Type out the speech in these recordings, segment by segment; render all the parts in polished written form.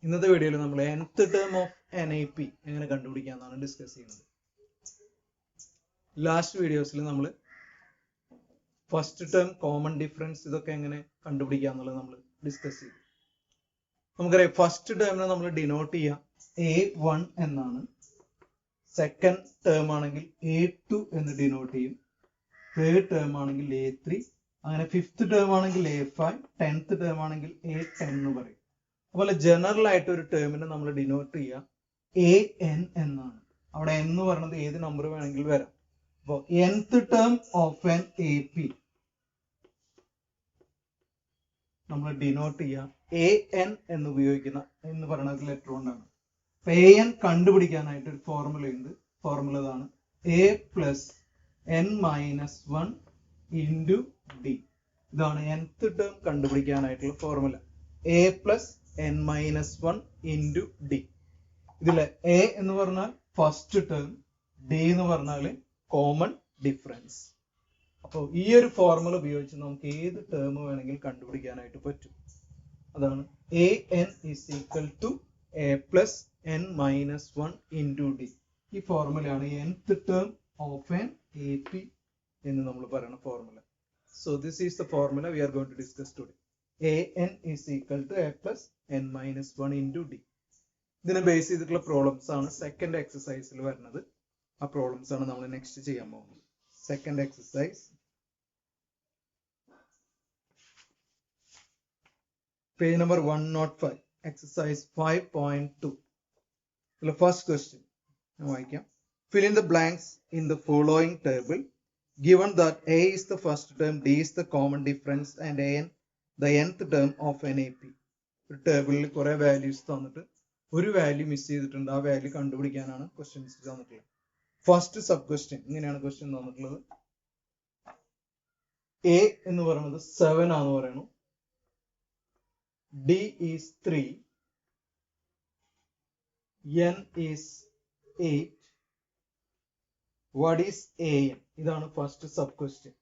ഇന്നത്തെ വീഡിയോയിൽ നമ്മൾ nth ടേം ഓഫ് NAP എങ്ങനെ കണ്ടുപിടിക്കാമെന്നാണ് ഡിസ്കസ് ചെയ്യുന്നത്. ലാസ്റ്റ് വീഡിയോസിൽ നമ്മൾ ഫസ്റ്റ് ടേം കോമൺ ഡിഫറൻസ് ഇതൊക്കെ എങ്ങനെ കണ്ടുപിടിക്കാന്നുള്ളത് നമ്മൾ ഡിസ്കസ് ചെയ്തു. നമുക്കറിയാം ഫസ്റ്റ് ടേമിനെ നമ്മൾ ഡിനോട്ട് ചെയ്യാം A1 എന്നാണ്, സെക്കൻഡ് ടേം ആണെങ്കിൽ A2 എന്ന് ഡിനോട്ട് ചെയ്യും, തേർഡ് ടേം ആണെങ്കിൽ A3, അങ്ങനെ ഫിഫ്ത്ത് ടേം ആണെങ്കിൽ A5, 10th ടേം ആണെങ്കിൽ A10 എന്ന് പറയും. അതുപോലെ ജനറൽ ആയിട്ട് ഒരു ടേമിനെ നമ്മൾ ഡിനോട്ട് ചെയ്യുക AN എന്നാണ്. അവിടെ n എന്ന് പറയുന്നത് ഏത് നമ്പർ വേണമെങ്കിലും വരാം. അപ്പോൾ nth term of an AP നമ്മൾ ഡിനോട്ട് ചെയ്യുക AN എന്ന് ഉപയോഗിക്കുന്ന എന്ന് പറയുന്ന ലെറ്റർ കൊണ്ടാണ്. അപ്പൊ AN കണ്ടുപിടിക്കാനായിട്ട് ഒരു ഫോർമുല ഉണ്ട്. ഫോർമുല ഇതാണ് A plus n minus 1 into D. ഇതാണ് nth ടേം കണ്ടുപിടിക്കാനായിട്ടുള്ള formula. A plus n minus 1 into D. ഇതിലെ A എന്ന് പറഞ്ഞാൽ ഫസ്റ്റ് ടേം, D എന്ന് പറഞ്ഞാൽ കോമൺ ഡിഫറൻസ്. അപ്പോൾ ഈ ഒരു ഫോർമുല ഉപയോഗിച്ച് നമുക്ക് ഏത് ടേം വേണമെങ്കിലും കണ്ടുപിടിക്കാനായിട്ട് പറ്റും. അതാണ് AN is equal to A plus n minus 1 into D. ഈ ഫോർമുലയാണ് nth term of an AP എന്ന് നമ്മൾ പറയുന്ന formula. So this is the formula we are going to discuss today. AN is equal to A plus n minus 1 into D. ഇതിനെ base ചെയ്തിട്ടുള്ള problems ആണ് second എക്സസൈസിൽ വരുന്നത്. ആ problems ആണ് നമ്മൾ നെക്സ്റ്റ് ചെയ്യാൻ പോകുന്നത്. Second exercise page number 105, exercise 5.2. ഇതിലെ ഫസ്റ്റ് ക്വസ്റ്റ്യൻ ഞാൻ വായിക്കാം. Fill in the blanks in the following table. Given that A is the first term, D is the common difference and AN the nth term of NAP. ഒരു ടേബിളിൽ കുറെ values തന്നിട്ട് ഒരു value miss ചെയ്തിട്ടുണ്ട്. ആ value കണ്ടുപിടിക്കാനാണ് questions തന്നിട്ടുള്ളത്. First sub question ഇങ്ങനെയാണ് question തന്നിട്ടുള്ളത്. A എന്ന് പറയുന്നത് 7 ആണെന്ന് പറയുന്നു. D is 3, N is 8. What is AN? ഇതാണ് first sub question.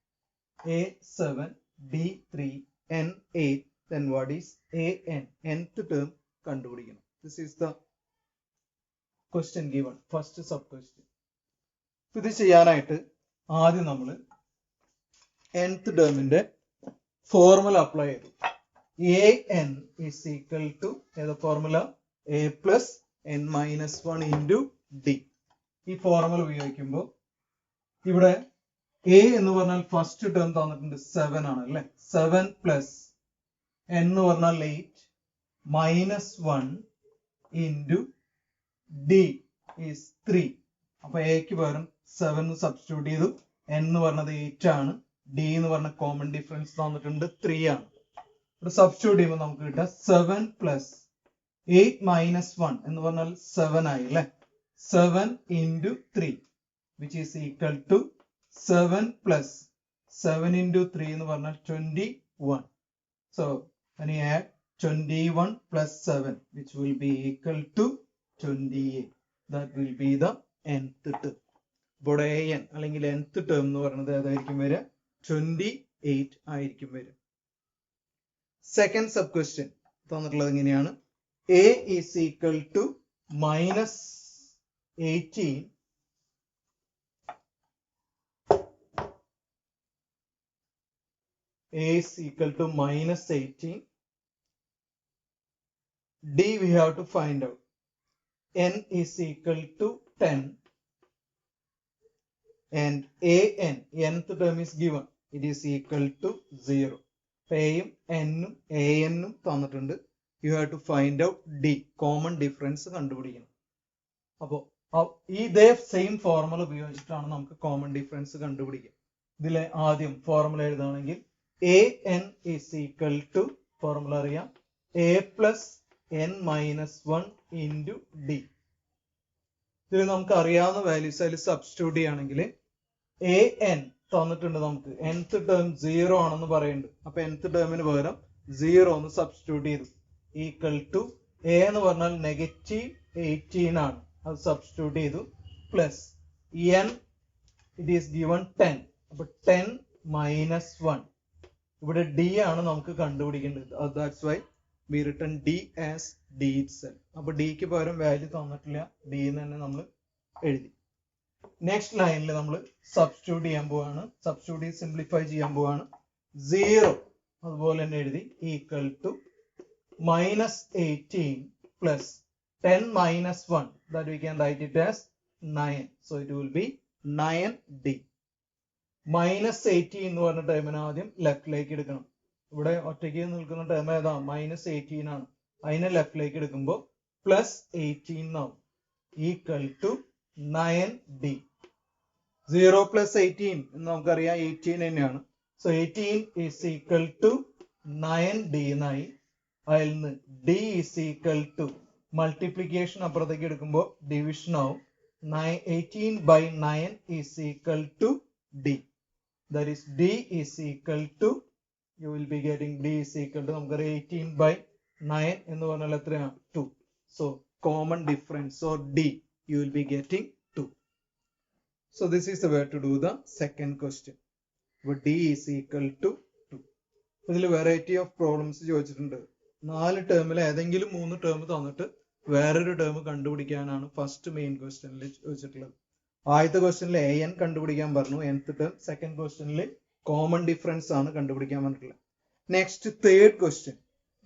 A 7, D 3, N 8. Then what is AN? nth term കണ്ടുപിടിക്കണം. This is the question given, first sub question. ഇത് ചെയ്യാനായിട്ട് ആദ്യം നമ്മൾ nth ടേമിന്റെ ഫോർമുല അപ്ലൈ ചെയ്തു. AN is equal to ഏതാ formula? A plus n minus 1 into D. ഈ formula ഉപയോഗിക്കുമ്പോൾ ഇവിടെ A എന്ന് പറഞ്ഞാൽ ഫസ്റ്റ് ടേം തന്നിട്ടുണ്ട് 7 ആണ് അല്ലെ. 7 പ്ലസ് n എന്ന് പറഞ്ഞാൽ 8 മൈനസ് 1 into D is 3. അപ്പൊ എക്ക് പകരം 7 സബ്സ്റ്റിറ്റ്യൂട്ട് ചെയ്തു. n എന്ന് പറഞ്ഞത് 8 ആണ്, D എന്ന് പറഞ്ഞ കോമൺ ഡിഫറൻസ് തന്നിട്ടുണ്ട് 3 ആണ്. ഇവിടെ സബ്സ്റ്റിറ്റ്യൂട്ട് ചെയ്യുമ്പോൾ നമുക്ക് കിട്ടുക 7 പ്ലസ് 8 മൈനസ് 1 എന്ന് പറഞ്ഞാൽ 7 ആയി അല്ലെ. 7 into 3 which is equal to 7 plus 7 into 3 എന്ന് പറഞ്ഞാൽ 21. So when you add 21 plus 7 which will be equal to 28. That will be the nth term. ഇവിടെ AN അല്ലെങ്കിൽ nth term എന്ന് പറയുന്നത് ഏതായിരിക്കും വരിക? 28 ആയിരിക്കും വരിക. സെക്കൻഡ് സബ് ക്വസ്റ്റ്യൻ തന്നിട്ടുള്ളത് എങ്ങനെയാണ്? A is equal to minus 18 A is equal to minus 18. D we have to find out. N is equal to 10 and AN, nth term is given. It is equal to 0. Aയും Nഉം ANഉം തന്നിട്ടുണ്ട്. You have to find out D, common difference കണ്ടുപിടിക്കണം. അപ്പോൾ ഇതേ same formula ഉപയോഗിച്ചിട്ടാണ് നമുക്ക് common difference കണ്ടുപിടിക്കുക. ഇതിലെ ആദ്യം formula എഴുതുകയാണെങ്കിൽ AN is equal to formula അറിയാം A plus n minus 1 into D. ഇതിൽ നമുക്ക് അറിയാവുന്ന വാല്യൂസ് അതിൽ സബ്സ്റ്റിറ്റ്യൂട്ട് ചെയ്യുകയാണെങ്കിൽ AN തന്നിട്ടുണ്ട് നമുക്ക്. nth ടേം 0 ആണെന്ന് പറയുന്നുണ്ട്. അപ്പൊ nth ടേമിന് പകരം 0 ഒന്ന് സബ്സ്റ്റിറ്റ്യൂട്ട് ചെയ്തു. ഈക്വൽ ടു A എന്ന് പറഞ്ഞാൽ നെഗറ്റീവ് 18 ആണ്, അത് സബ്സ്റ്റിറ്റ്യൂട്ട് ചെയ്തു. Plus N it is given 10. അപ്പൊ 10 മൈനസ് 1. ഇവിടെ D ആണ് നമുക്ക് കണ്ടുപിടിക്കേണ്ടത്. That's why we written D as D itself. അപ്പൊ ഡിക്ക് പകരം വാല്യൂ തന്നിട്ടില്ല, ഡി എന്ന് തന്നെ നമ്മൾ എഴുതി. നെക്സ്റ്റ് ലൈനിൽ നമ്മൾ സബ്സ്റ്റിറ്റ്യൂട്ട് ചെയ്യാൻ പോവാണ്, സബ്സ്റ്റിറ്റ്യൂട്ട് സിംപ്ലിഫൈ ചെയ്യാൻ പോവാണ്. 0 അതുപോലെ തന്നെ എഴുതി equal to -18 plus 10 minus 1, that we can write it as 9. So it will be 9D. -18 എന്ന് പറഞ്ഞ ടേമിന് ആദ്യം ലെഫ്റ്റിലേക്ക് എടുക്കണം. ഇവിടെ ഒറ്റയ്ക്ക് നിൽക്കുന്ന ടേം ഏതാ? -18 ആണ്. അതിനെ ലെഫ്റ്റിലേക്ക് എടുക്കുമ്പോൾ +18 ആവും, ഈക്വൽ ടു 9D. 0 plus 18 എന്ന് നമുക്കറിയാം 18 തന്നെയാണ്. So 18 is equal to 9D എന്നായി. അതിൽ നിന്ന് D is equal to multiplication അപ്പുറത്തേക്ക് എടുക്കുമ്പോൾ ഡിവിഷൻ ആവും. 18 by 9 is equal to D. That is D is equal to, you will be getting D is equal to, നമുക്കറിയാം 18 by 9 എന്ന് പറഞ്ഞാൽ എത്രയാണ്? 2. So common difference, or D, you will be getting 2. So this is the way to do the second question. But D is equal to 2. ഇതിൽ variety of problems ചോദിച്ചിട്ടുണ്ട്. 4 ടേമിൽ ഏതെങ്കിലും 3 term തന്നിട്ട് വേറൊരു ടേം കണ്ടുപിടിക്കാനാണ് ഫസ്റ്റ് മെയിൻ ക്വസ്റ്റ്യനിൽ ചോദിച്ചിട്ടുള്ളത്. ആദ്യത്തെ ക്വസ്റ്റ്യനിൽ an കണ്ടുപിടിക്കാൻ പറഞ്ഞു, nth ടേം. സെക്കൻഡ് ക്വസ്റ്റ്യനിൽ കോമൺ ഡിഫറൻസ് ആണ് കണ്ടുപിടിക്കാൻ പറഞ്ഞിട്ടുള്ളത്. നെക്സ്റ്റ് തേർഡ് ക്വസ്റ്റ്യൻ,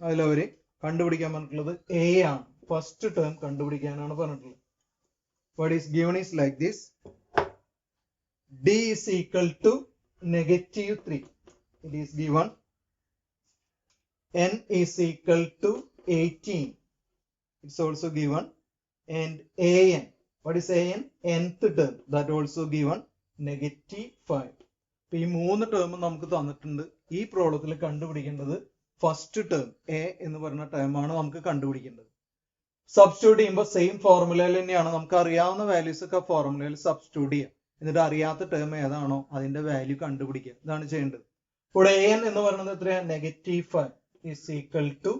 അതിലവര് കണ്ടുപിടിക്കാൻ പറഞ്ഞിട്ടുള്ളത് a ആണ്, ഫസ്റ്റ് ടേം കണ്ടുപിടിക്കാനാണ് പറഞ്ഞിട്ടുള്ളത്. What is given is like this: d is equal to -3. It is given. n is equal to 18. It's also given. And an, what is an? nth term, that also given, -5. ഈ 3 term നമുക്ക് തന്നിട്ടുണ്ട്. ഈ പ്രോബ്ലത്തിൽ കണ്ടുപിടിക്കേണ്ടത് first term A എന്ന് പറഞ്ഞ term ആണ് നമുക്ക് കണ്ടുപിടിക്കേണ്ടത്. സബ്സ്റ്റിറ്റ്യൂട്ട് ചെയ്യുമ്പോൾ സെയിം ഫോർമുലയിൽ തന്നെയാണ്, നമുക്ക് അറിയാവുന്ന വാല്യൂസ് ഒക്കെ ഫോർമുലയിൽ സബ്സ്റ്റിറ്റ്യൂട്ട് ചെയ്യാം. എന്നിട്ട് അറിയാത്ത ടേം ഏതാണോ അതിന്റെ വാല്യൂ കണ്ടുപിടിക്കുക. ഇതാണ് ചെയ്യേണ്ടത്. ഇവിടെ an എന്ന് പറയുന്നത് എത്രയാണ്? -5 is equal to,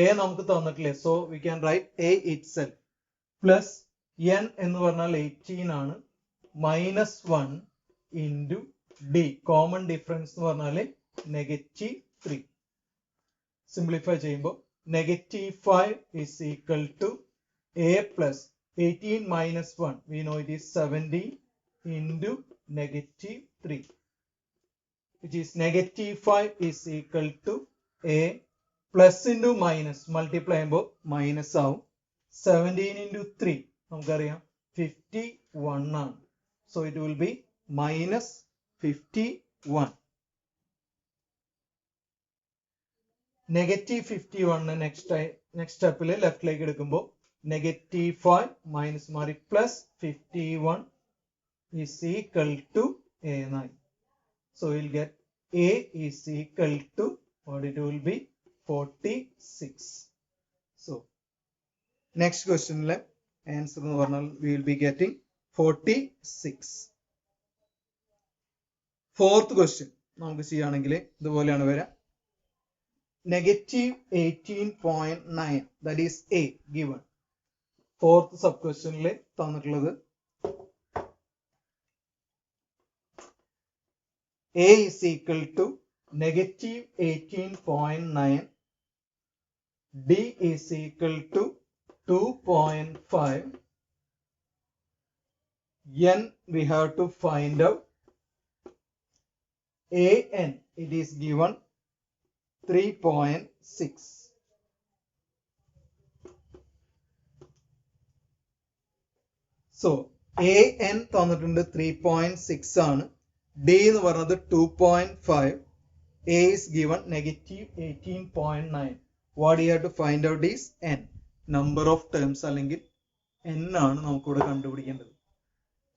a നമുക്ക് തന്നിട്ടില്ലേ, so we can write a itself plus n എന്ന് പറഞ്ഞാൽ 18 ആണ്, -1 into d, കോമൺ ഡിഫറൻസ് എന്ന് പറഞ്ഞാൽ -3. സിംപ്ലിഫൈ ചെയ്യുമ്പോൾ -5 is equal to a plus 18 minus 1, we know it is 17 into -3, which is -5 is equal to a plus into minus, multiply ചെയ്യുമ്പോൾ minus ആവും. 17 into 3 നമുക്കറിയാം 51 ആണ്. So it will B -51. -51 next സ്റ്റെപ്പിൽ ലെഫ്റ്റിലേക്ക് എടുക്കുമ്പോൾ -5 മൈനസ് മാറി +51 is equal to a 9. So we'll get a is equal to, what it will be, 46. So next question le answer nu parnal we will be getting 46. Fourth question namukku cheyanengile idupoleയാണ് വരിക. -18.9, that is a given. Fourth sub question le തന്നിട്ടുള്ളത് a is equal to -18.9, d is equal to 2.5, n we have to find out, an it is given 3.6. So an തന്നിട്ടുണ്ട് 3.6 ആണ്, d എന്ന് പറയുന്നത് 2.5, a is given -18.9. what you have to find out is n, number of terms അല്ലെങ്കിൽ n ആണ് നമുക്ക് ഇവിടെ കണ്ടുപിടിക്കേണ്ടത്.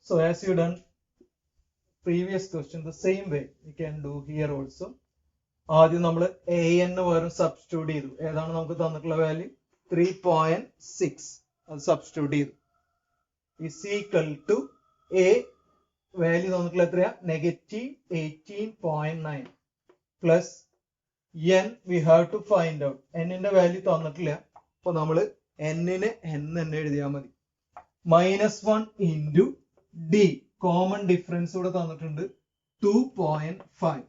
So as you done previous question, the same way we can do here also. ആദ്യം നമ്മൾ an പകരം സബ്സ്റ്റിറ്റ്യൂട്ട് ചെയ്തു. ഏതാണ് നമുക്ക് തന്നിട്ടുള്ള വാല്യൂ? 3.6. അത് സബ്സ്റ്റിറ്റ്യൂട്ട് ചെയ്തു. is equal to a value തന്നിട്ടുള്ള എത്രയാ? -18.9 plus n we have to find out. n ന്റെ വാല്യൂ തന്നിട്ടില്ല, അപ്പൊ നമ്മൾ n നെ n തന്നെ എഴുതിയാൽ മതി. -1 into d, കോമൺ ഡിഫറൻസ് ഇവിടെ തന്നിട്ടുണ്ട് 2.5.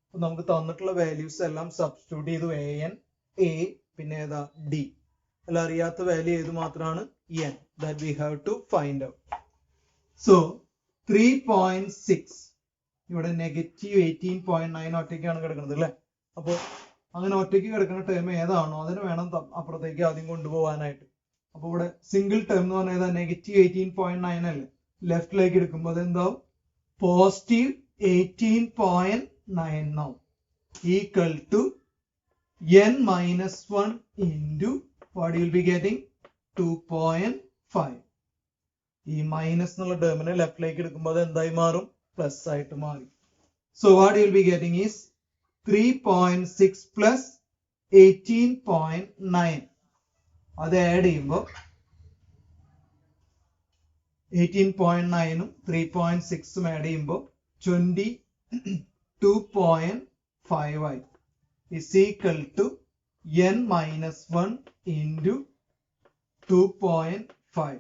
അപ്പൊ നമുക്ക് തന്നിട്ടുള്ള വാല്യൂസ് എല്ലാം സബ്സ്റ്റിറ്റ്യൂട്ട് ചെയ്തു. an, a, പിന്നെ ഏതാ? d. അല്ല അറിയാത്ത വാല്യൂ ഏത് മാത്രമാണ് n that we have to find out. So 3.6 ഇവിടെ നെഗറ്റീവ് 18.9 ഒറ്റയ്ക്കാണ് കിടക്കുന്നത് അല്ലേ. അപ്പോൾ അങ്ങനെ ഒറ്റയ്ക്ക് കിടക്കുന്ന ടേം ഏതാണോ അതിന് വേണം അപ്പുറത്തേക്ക് ആദ്യം കൊണ്ടുപോകാനായിട്ട്. അപ്പോൾ ഇവിടെ സിംഗിൾ ടേം എന്ന് പറഞ്ഞാൽ ഏതാ നെഗറ്റീവ് 18.9 അല്ലേ. ലെഫ്റ്റിലേക്ക് എടുക്കുമ്പോൾ അതെന്താവും positive 18.9 now equal to n minus 1 into what you will be getting 2.5. ഈ മൈനസ് എന്നുള്ള ടേമിനെ ലെഫ്റ്റിലേക്ക് എടുക്കുമ്പോൾ അത് എന്തായി മാറും പ്ലസ് ആയിട്ട് മാറി. So what you will be getting is 3.6 plus 18.9. അത് ആഡ് ചെയ്യുമ്പോൾ 18.9ഉം 3.6ഉം ആഡ് ചെയ്യുമ്പോൾ 22.5 ആയി is equal to n minus 1 into 2.5.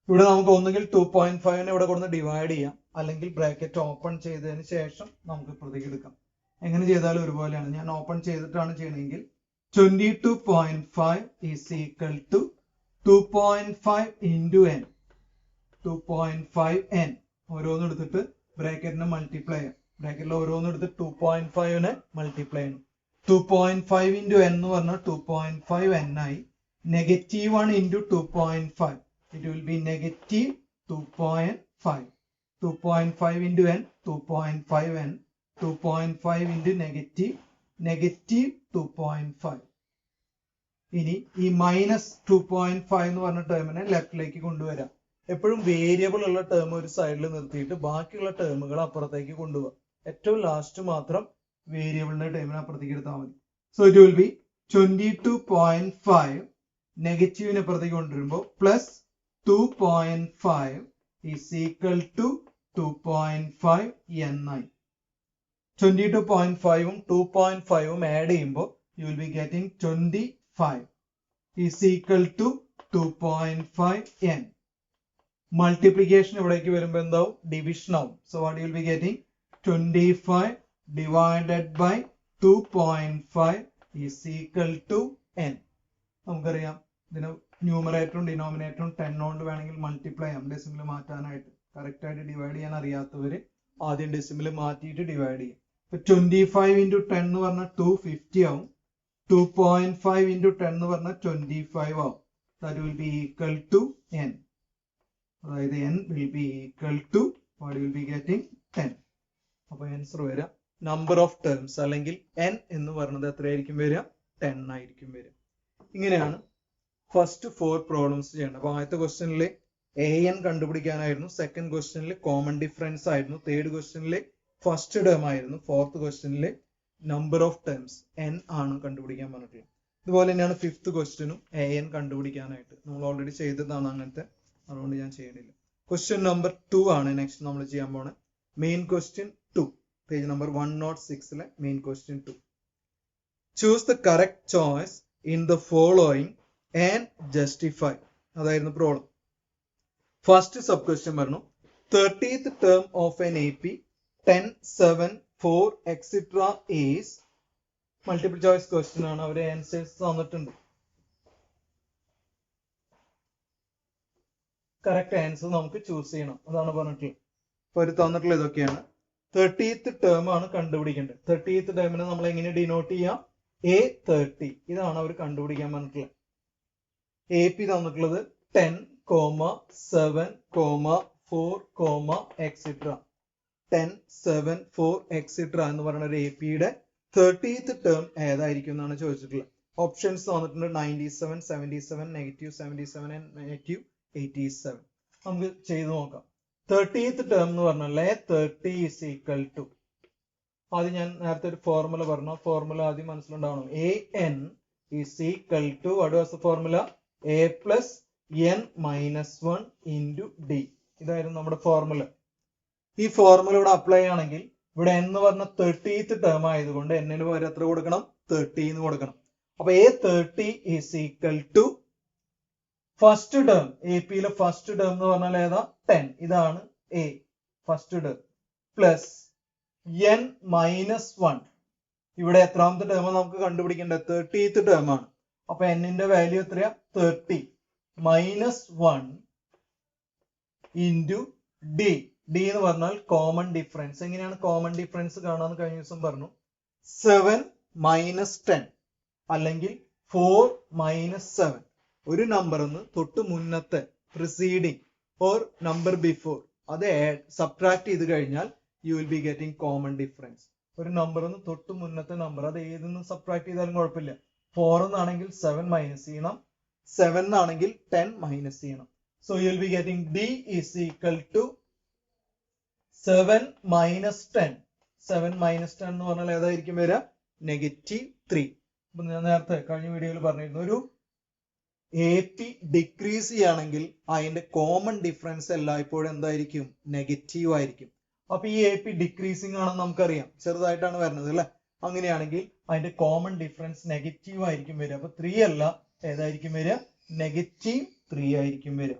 ഇവിടെ നമുക്ക് ഒന്നുകിൽ 2.5നെ ഇവിടെ കൊടുത്ത് ഡിവൈഡ് ചെയ്യാം, അല്ലെങ്കിൽ ബ്രാക്കറ്റ് ഓപ്പൺ ചെയ്തതിന് ശേഷം നമുക്ക് ഇപ്പുറത്തേക്ക് എടുക്കാം. എങ്ങനെ ചെയ്താലും ഒരുപോലെയാണ്. ഞാൻ ഓപ്പൺ ചെയ്തിട്ടാണ് ചെയ്യണമെങ്കിൽ 22.5 is equal to 2.5 into n. 2.5n ഓരോന്നും എടുത്തിട്ട് ബ്രാക്കറ്റിനെ മൾട്ടിപ്ലൈ ചെയ്യാം. ബ്രാക്കറ്റിൽ ഓരോന്നും എടുത്ത് 2.5നെ മൾട്ടിപ്ലൈ ചെയ്യണം. 2.5 into n എന്ന് പറഞ്ഞാൽ 2.5n ആയി. Negative 1 into 2.5 it will be negative 2.5. 2.5 into n 2.5n. 2.5 into negative 2.5. ഇനി ഈ മൈനസ് 2.5 എന്ന് പറഞ്ഞ ടേമിനെ ലെഫ്റ്റിലേക്ക് കൊണ്ടുവരാം. എപ്പോഴും വേരിയബിൾ ഉള്ള ടേം ഒരു സൈഡിൽ നിർത്തിയിട്ട് ബാക്കിയുള്ള ടേമുകൾ അപ്പുറത്തേക്ക് കൊണ്ടുപോകാം. ഏറ്റവും ലാസ്റ്റ് മാത്രം വേരിയബിളിന്റെ ടേമിനെ അപ്പുറത്തേക്ക് എടുത്താൽ മതി. സോ ഇറ്റ് വിൽ ബി 22.5 നെഗറ്റീവിനെ അപ്പുറത്തേക്ക് കൊണ്ടുവരുമ്പോൾ plus 2.5 is equal to 2.5 ni. 22.5ഉം 2.5ഉം ആഡ് ചെയ്യുമ്പോൾ you will be getting 25 is equal to 2.5 n. Multiplication ഇവിടേക്ക് വരുമ്പോൾ എന്താവും ഡിവിഷൻ ആവും. So what you will be getting 25 divided by 2.5 is equal to n. നമുക്കറിയാം ഇതിന് ന്യൂമറേറ്ററും ഡിനോമിനേറ്ററും 10 കൊണ്ട് വേണമെങ്കിൽ മൾട്ടിപ്ലൈ ചെയ്യാം ഡെസിമൽ മാറ്റാനായിട്ട്. കറക്റ്റ് ആയിട്ട് ഡിവൈഡ് ചെയ്യാൻ അറിയാത്തവര് ആദ്യം ഡെസിമൽ മാറ്റിയിട്ട് ഡിവൈഡ് ചെയ്യും. ഇപ്പൊ 25 into 10 എന്ന് പറഞ്ഞാൽ 250 ആവും. 2.5 into 10 എന്ന് പറഞ്ഞാൽ 25 ആവും. That will be equal to n. അതായത് n will be equal to what you will be getting 10. അപ്പൊ ആൻസർ വരിക നമ്പർ ഓഫ് ടേംസ് അല്ലെങ്കിൽ n എന്ന് പറയുന്നത് എത്രയായിരിക്കും വരിക 10 ആയിരിക്കും വരിക. ഇങ്ങനെയാണ് ഫസ്റ്റ് 4 പ്രോബ്ലംസ് ചെയ്യേണ്ടത്. അപ്പൊ ആദ്യത്തെ ക്വസ്റ്റ്യനിൽ an കണ്ടുപിടിക്കാനായിരുന്നു, സെക്കൻഡ് ക്വസ്റ്റ്യനിൽ കോമൺ ഡിഫറൻസ് ആയിരുന്നു, തേർഡ് ക്വസ്റ്റ്യനിൽ ഫസ്റ്റ് ടേം ആയിരുന്നു, ഫോർത്ത് ക്വസ്റ്റ്യനിൽ നമ്പർ ഓഫ് ടേംസ് n ആണ് കണ്ടുപിടിക്കാൻ പറഞ്ഞിട്ടുള്ളത്. ഇതുപോലെ തന്നെയാണ് ഫിഫ്ത്ത് ക്വസ്റ്റ്യനും an കണ്ടുപിടിക്കാനായിട്ട്. നമ്മൾ ഓൾറെഡി ചെയ്തതാണ് അങ്ങനത്തെ, അതുകൊണ്ട് ഞാൻ ചെയ്യണില്ല. ക്വസ്റ്റ്യൻ നമ്പർ 2 ആണ് നെക്സ്റ്റ് നമ്മൾ ചെയ്യാൻ പോണത്. Main question 2 page number 106 main question 2. Choose the correct choice in the following and justify. അതായിരുന്നു പ്രോബ്ലം. ഫസ്റ്റ് സബ് ക്വസ്റ്റ്യൻ പറഞ്ഞു 30th term of n AP 10, 7, 4 etc. is multiple choice question ആണ്. അവര് answers തന്നിട്ടുണ്ട്. Correct answer നമുക്ക് choose ചെയ്യണം, അതാണ് പറഞ്ഞിട്ടുള്ളത്. അപ്പൊ അവർ തന്നിട്ടുള്ള ഇതൊക്കെയാണ്. 30th ടേം ആണ് കണ്ടുപിടിക്കേണ്ടത്. 30th ടേമിനെ നമ്മൾ എങ്ങനെ ഡിനോട്ട് ചെയ്യാം A30. ഇതാണ് അവർ കണ്ടുപിടിക്കാൻ പറഞ്ഞിട്ടുള്ളത്. AP തന്നിട്ടുള്ളത് 10, 7, 4, etc. 10, 7, 4 etc. എന്ന് പറയുന്ന ഒരു APയുടെ 30th ടേം ഏതായിരിക്കും എന്നാണ് ചോദിച്ചിട്ടുള്ളത്. ഓപ്ഷൻസ് തന്നിട്ടുണ്ട് 97, 77, -77 and -87. നമുക്ക് ചെയ്തു നോക്കാം. 30th ടേം എന്ന് പറഞ്ഞാൽ 30 is equal to, ആദ്യം ഞാൻ നേരത്തെ ഒരു ഫോർമുല പറഞ്ഞു, ഫോർമുല ആദ്യം മനസ്സിലുണ്ടാവണം. AN is equal to what was the formula? A plus n minus 1 into D. ഇതായിരുന്നു നമ്മുടെ ഫോർമുല. ഈ ഫോർമുല ഇവിടെ അപ്ലൈ ആണെങ്കിൽ ഇവിടെ n എന്ന് പറഞ്ഞ 30th ടേം ആയതുകൊണ്ട് n ന് പകരം എത്ര കൊടുക്കണം 30 എന്ന് കൊടുക്കണം. അപ്പൊ A30 is equal to first term, AP യിലെ ഫസ്റ്റ് ടേം എന്ന് പറഞ്ഞാൽ ഏതാ 10, ഇതാണ് A first term, plus n minus 1. ഇവിടെ എത്രാമത്തെ ടേം നമുക്ക് കണ്ടുപിടിക്കേണ്ടത്? 30th ടേം ആണ്. അപ്പൊ n-ന്റെ വാല്യൂ എത്രയാ? 30 മൈനസ് 1 ഇൻറ്റു ഡി. ഡി എന്ന് പറഞ്ഞാൽ കോമൺ ഡിഫറൻസ്. എങ്ങനെയാണ് കോമൺ ഡിഫറൻസ് കാണാന്ന് കഴിഞ്ഞ ദിവസം പറഞ്ഞു. 7 മൈനസ് 10 അല്ലെങ്കിൽ 4 മൈനസ് 7. ഒരു നമ്പറിന്ന് തൊട്ട് മുന്നത്തെ പ്രിസീഡിങ് ഓർ നമ്പർ ബിഫോർ അത് സബ്ട്രാക്ട് ചെയ്ത് കഴിഞ്ഞാൽ U will be getting common difference. ഒരു നമ്പറിന്ന് തൊട്ട് മുന്നത്തെ നമ്പർ അത് ഏതെന്ന് സബ്ട്രാക്ട് ചെയ്താലും കുഴപ്പമില്ല. 4 എന്നാണെങ്കിൽ 7 മൈനസ് ചെയ്യണം, 7 എന്നാണെങ്കിൽ 10 മൈനസ് ചെയ്യണം. So you will be getting d is equal to 7 minus 10. 7 minus 10 എന്ന് പറഞ്ഞാൽ ഏതായിരിക്കും വരിക? -3. അപ്പൊ ഞാൻ നേരത്തെ കഴിഞ്ഞ വീഡിയോയിൽ പറഞ്ഞിരുന്നു, ഒരു AP ഡിക്രീസ് ചെയ്യുകയാണെങ്കിൽ അതിന്റെ കോമൺ ഡിഫറൻസ് എല്ലായ്പ്പോഴും എന്തായിരിക്കും? നെഗറ്റീവ് ആയിരിക്കും. അപ്പൊ ഈ AP ഡിക്രീസിങ് ആണെന്ന് നമുക്കറിയാം, ചെറുതായിട്ടാണ് വരുന്നത് അല്ലെ. അങ്ങനെയാണെങ്കിൽ അതിന്റെ കോമൺ ഡിഫറൻസ് നെഗറ്റീവ് ആയിരിക്കും വരിക. അപ്പൊ 3 അല്ല, ഏതായിരിക്കും വരിക? -3 ആയിരിക്കും വരിക.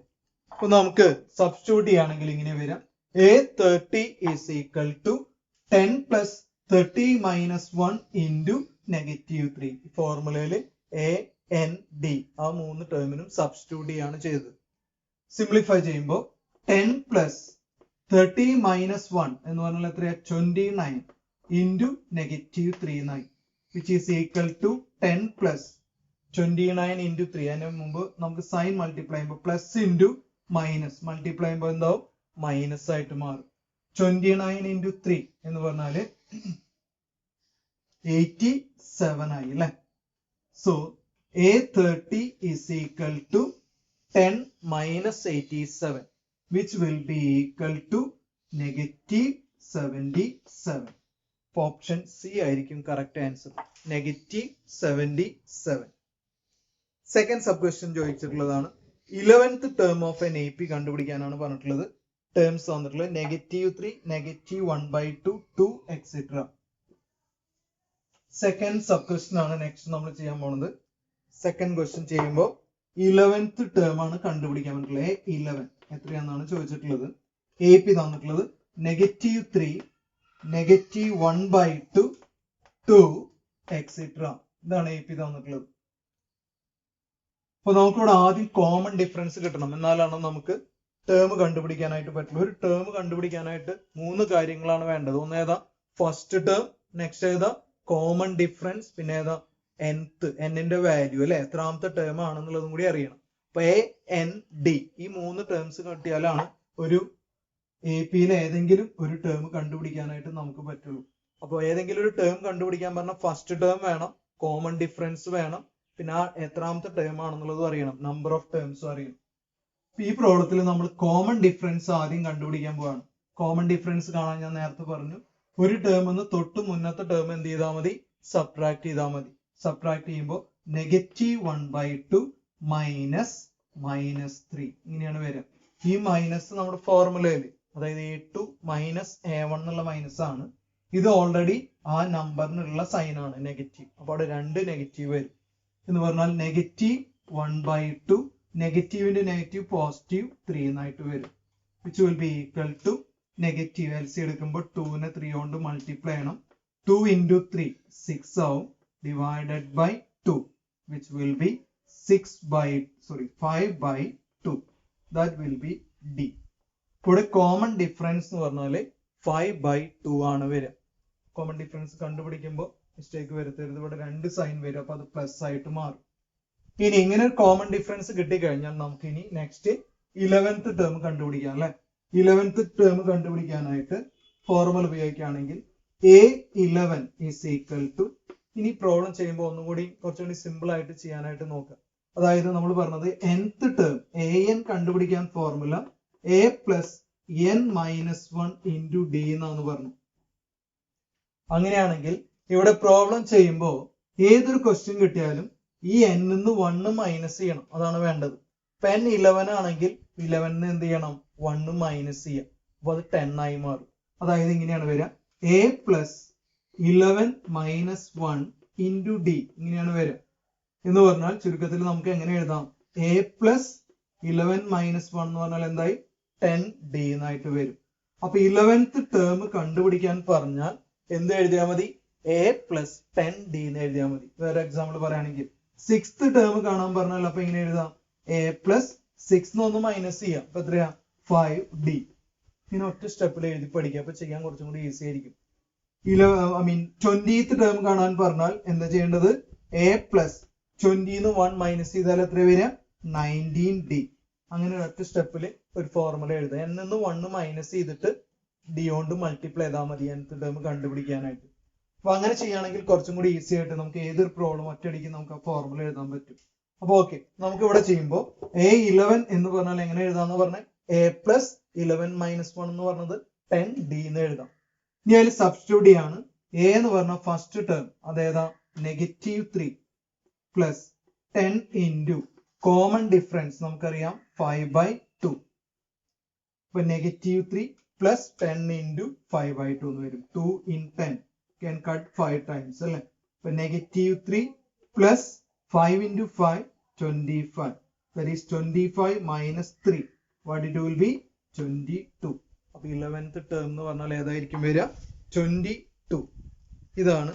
അപ്പൊ നമുക്ക് സബ്സ്റ്റിറ്റ്യൂട്ട് ചെയ്യുകയാണെങ്കിൽ ഇങ്ങനെ വരാം. A30 is equal to 10 plus 30 minus 1 into -3. ഫോർമുലയില് AND ആ 3 ടേമിനും സബ്സ്റ്റിറ്റ്യൂട്ട് ചെയ്യാണ് ചെയ്തത്. സിംപ്ലിഫൈ ചെയ്യുമ്പോൾ 10 പ്ലസ് 30 മൈനസ് 1 എന്ന് പറഞ്ഞാൽ എത്രയാ? 29 ഇൻറ്റു -3 എന്നായി, which is equal to 10 plus 29 into 3. അതിന് മുമ്പ് നമുക്ക് സൈൻ മൾട്ടിപ്ലൈ ചെയ്യുമ്പോൾ പ്ലസ് ഇൻറ്റു മൈനസ് മൾട്ടിപ്ലൈ ചെയ്യുമ്പോൾ എന്താവും? മൈനസ് ആയിട്ട് മാറും. 29 ഇൻറ്റു 3 എന്ന് പറഞ്ഞാല് 87 ആയി അല്ലെ. So A30 is equal to 10 minus 87, which will be equal to -77. Option C ആയിരിക്കും correct answer, -77. Second sub question ചോദിച്ചിട്ടുള്ളതാണ്. 11th term of n AP കണ്ടുപിടിക്കാനാണ് പറഞ്ഞിട്ടുള്ളത്. ടേംസ് വന്നിട്ടുള്ളത് -3, -1/2, 2 എക്സെട്ര. സെക്കൻഡ് സബ് ക്വസ്റ്റ്യൻ ആണ് നെക്സ്റ്റ് നമ്മൾ ചെയ്യാൻ പോകുന്നത്. സെക്കൻഡ് ക്വസ്റ്റ്യൻ ചെയ്യുമ്പോൾ 11th ടേം ആണ് കണ്ടുപിടിക്കാൻ പറ്റുള്ളത്. A11 എത്രയാണെന്നാണ് ചോദിച്ചിട്ടുള്ളത്. AP തന്നിട്ടുള്ളത് -3, -1/2, 2 എക്സെട്ര. ഇതാണ് AP തന്നിട്ടുള്ളത്. അപ്പൊ നമുക്കിവിടെ ആദ്യം കോമൺ ഡിഫറൻസ് കിട്ടണം, എന്നാലാണ് നമുക്ക് ടേം കണ്ടുപിടിക്കാനായിട്ട് പറ്റുള്ളൂ. ഒരു ടേം കണ്ടുപിടിക്കാനായിട്ട് 3 കാര്യങ്ങളാണ് വേണ്ടത്. ഒന്ന് ഏതാ? First term. നെക്സ്റ്റ് ഏതാ? Common difference. പിന്നെ ഏതാ? n-ന്റെ വാല്യൂ അല്ലെ, എത്രാമത്തെ ടേം ആണെന്നുള്ളതും കൂടി അറിയണം. അപ്പൊ AND ഈ 3 ടേംസ് കിട്ടിയാലാണ് ഒരു APയിലെ ഏതെങ്കിലും ഒരു ടേം കണ്ടുപിടിക്കാനായിട്ട് നമുക്ക് പറ്റുള്ളൂ. അപ്പൊ ഏതെങ്കിലും ഒരു ടേം കണ്ടുപിടിക്കാൻ പറഞ്ഞാൽ ഫസ്റ്റ് ടേം വേണം, കോമൺ ഡിഫറൻസ് വേണം, പിന്നെ ആ എത്രാമത്തെ ടേം ആണെന്നുള്ളതും അറിയണം, നമ്പർ ഓഫ് ടേംസും അറിയണം. ഈ പ്രോബ്ലത്തിൽ നമ്മൾ കോമൺ ഡിഫറൻസ് ആദ്യം കണ്ടുപിടിക്കാൻ പോവാണ്. കോമൺ ഡിഫറൻസ് കാണാൻ ഞാൻ നേരത്തെ പറഞ്ഞു, ഒരു ടേമിന്ന് തൊട്ട് മുന്നത്തെ ടേം എന്ത് ചെയ്താൽ മതി? സബ്ട്രാക്ട് ചെയ്താൽ മതി. സബ്ട്രാക്ട് ചെയ്യുമ്പോൾ -1/2 മൈനസ് -3 ഇങ്ങനെയാണ് വരിക. ഈ മൈനസ് നമ്മുടെ ഫോർമുലയില്, അതായത് A2 മൈനസ് A1 എന്നുള്ള മൈനസ് ആണ്. ഇത് ഓൾറെഡി ആ നമ്പറിനുള്ള സൈൻ ആണ്, നെഗറ്റീവ്. അപ്പൊ അവിടെ 2 നെഗറ്റീവ് വരും. എന്ന് പറഞ്ഞാൽ -1/2, നെഗറ്റീവിന്റെ നെഗറ്റീവ് പോസിറ്റീവ് 3 എന്നായിട്ട് വരും, which will be equal to negative. LC എടുക്കുമ്പോൾ 2നെ 3 കൊണ്ട് മൾട്ടിപ്ലൈ ചെയ്യണം. 2 into 3 6 ആവും, divided by 2, which will be 5/2. That will be D. ഇവിടെ കോമൺ ഡിഫറൻസ് എന്ന് പറഞ്ഞാല് 5/2 ആണ് വരിക. കോമൺ ഡിഫറൻസ് കണ്ടുപിടിക്കുമ്പോൾ മിസ്റ്റേക്ക് വരുത്തരുത്, ഇവിടെ 2 സൈൻ വരും, അപ്പൊ അത് പ്ലസ് ആയിട്ട് മാറും. ഇനി ഇങ്ങനെ ഒരു കോമൺ ഡിഫറൻസ് കിട്ടിക്കഴിഞ്ഞാൽ നമുക്ക് ഇനി നെക്സ്റ്റ് 11th ടേം കണ്ടുപിടിക്കാം അല്ലെ. 11th ടേം കണ്ടുപിടിക്കാനായിട്ട് ഫോർമുല ഉപയോഗിക്കുകയാണെങ്കിൽ A11 is equal to, ഇനി പ്രോബ്ലം ചെയ്യുമ്പോൾ ഒന്നുകൂടി കുറച്ചുകൂടി സിമ്പിൾ ആയിട്ട് ചെയ്യാനായിട്ട് നോക്കാം. അതായത് നമ്മൾ പറഞ്ഞത് nth ടേം AN കണ്ടുപിടിക്കാൻ formula A plus n minus 1 into D എന്നാണ് പറഞ്ഞു. അങ്ങനെയാണെങ്കിൽ ഇവിടെ പ്രോബ്ലം ചെയ്യുമ്പോൾ ഏതൊരു ക്വസ്റ്റ്യൻ കിട്ടിയാലും ഈ n നിന്ന് 1 മൈനസ് ചെയ്യണം, അതാണ് വേണ്ടത്. ഇപ്പൊ n 11 ആണെങ്കിൽ 11 എന്ത് ചെയ്യണം? 1 മൈനസ് ചെയ്യാം, അപ്പൊ അത് 10 ആയി മാറും. അതായത് ഇങ്ങനെയാണ് വരിക, A plus 11 minus 1 into D ഇങ്ങനെയാണ് വരിക. എന്ന് പറഞ്ഞാൽ ചുരുക്കത്തിൽ നമുക്ക് എങ്ങനെ എഴുതാം? A plus 11 minus 1 എന്ന് പറഞ്ഞാൽ എന്തായി? 10D എന്നായിട്ട് വരും. അപ്പൊ 11th ടേം കണ്ടുപിടിക്കാൻ പറഞ്ഞാൽ എന്ത് എഴുതിയാൽ മതി? എ പ്ലസ് 10d എന്ന് എഴുതിയാൽ മതി. വേറെ എക്സാമ്പിൾ പറയുകയാണെങ്കിൽ 6th ടേം കാണാൻ പറഞ്ഞാൽ അപ്പൊ ഇങ്ങനെ എഴുതാം എ പ്ലസ് 6 ഒന്ന് മൈനസ് ചെയ്യാം. അപ്പൊ എത്രയാ 5d. ഇങ്ങനെ ഒറ്റ സ്റ്റെപ്പിൽ എഴുതി പഠിക്കുക. അപ്പൊ ചെയ്യാൻ കുറച്ചും കൂടി ഈസി ആയിരിക്കും. 20th ടേം കാണാൻ പറഞ്ഞാൽ എന്താ ചെയ്യേണ്ടത്? എ പ്ലസ് 20 1 മൈനസ് ചെയ്താൽ എത്ര വരിക? 19d. അങ്ങനെ ഒറ്റ സ്റ്റെപ്പിൽ ഒരു ഫോർമുല എഴുതുക. n നിന്ന് 1 മൈനസ് ചെയ്തിട്ട് d കൊണ്ട് മൾട്ടിപ്ലൈ ചെയ്താൽ മതി nth ടേം കണ്ടുപിടിക്കാനായിട്ട്. അപ്പൊ അങ്ങനെ ചെയ്യുകയാണെങ്കിൽ കുറച്ചും കൂടി ഈസി ആയിട്ട് നമുക്ക് ഏതൊരു പ്രോബ്ലം ഒറ്റയടിക്ക് നമുക്ക് ആ ഫോർമുല എഴുതാൻ പറ്റും. അപ്പൊ ഓക്കെ, നമുക്ക് ഇവിടെ ചെയ്യുമ്പോൾ a11 എന്ന് പറഞ്ഞാൽ എങ്ങനെ എഴുതാന്ന് പറഞ്ഞാൽ a പ്ലസ് 11 മൈനസ് 1 എന്ന് പറഞ്ഞത് 10d എന്ന് എഴുതാം. ഇനി അതിൽ സബ്സ്റ്റിറ്റ്യൂട്ട് ചെയ്യാണ്. a എന്ന് പറഞ്ഞ ഫസ്റ്റ് ടേം അതേതാ? -3 പ്ലസ് 10 ഇൻറ്റു കോമൺ ഡിഫറൻസ് നമുക്കറിയാം 5/2. അപ്പൊ -3 പ്ലസ് 10 ഇൻറ്റു 5/2 എന്ന് വരും. 2 in 10 can cut 5 times അല്ലെ? അപ്പൊ -3 plus 5 into 5 25. That is 25 minus 3. What it will be? 22. അപ്പൊ 11th ടേം എന്ന് പറഞ്ഞാൽ ഏതായിരിക്കും വരിക? 22. ഇതാണ്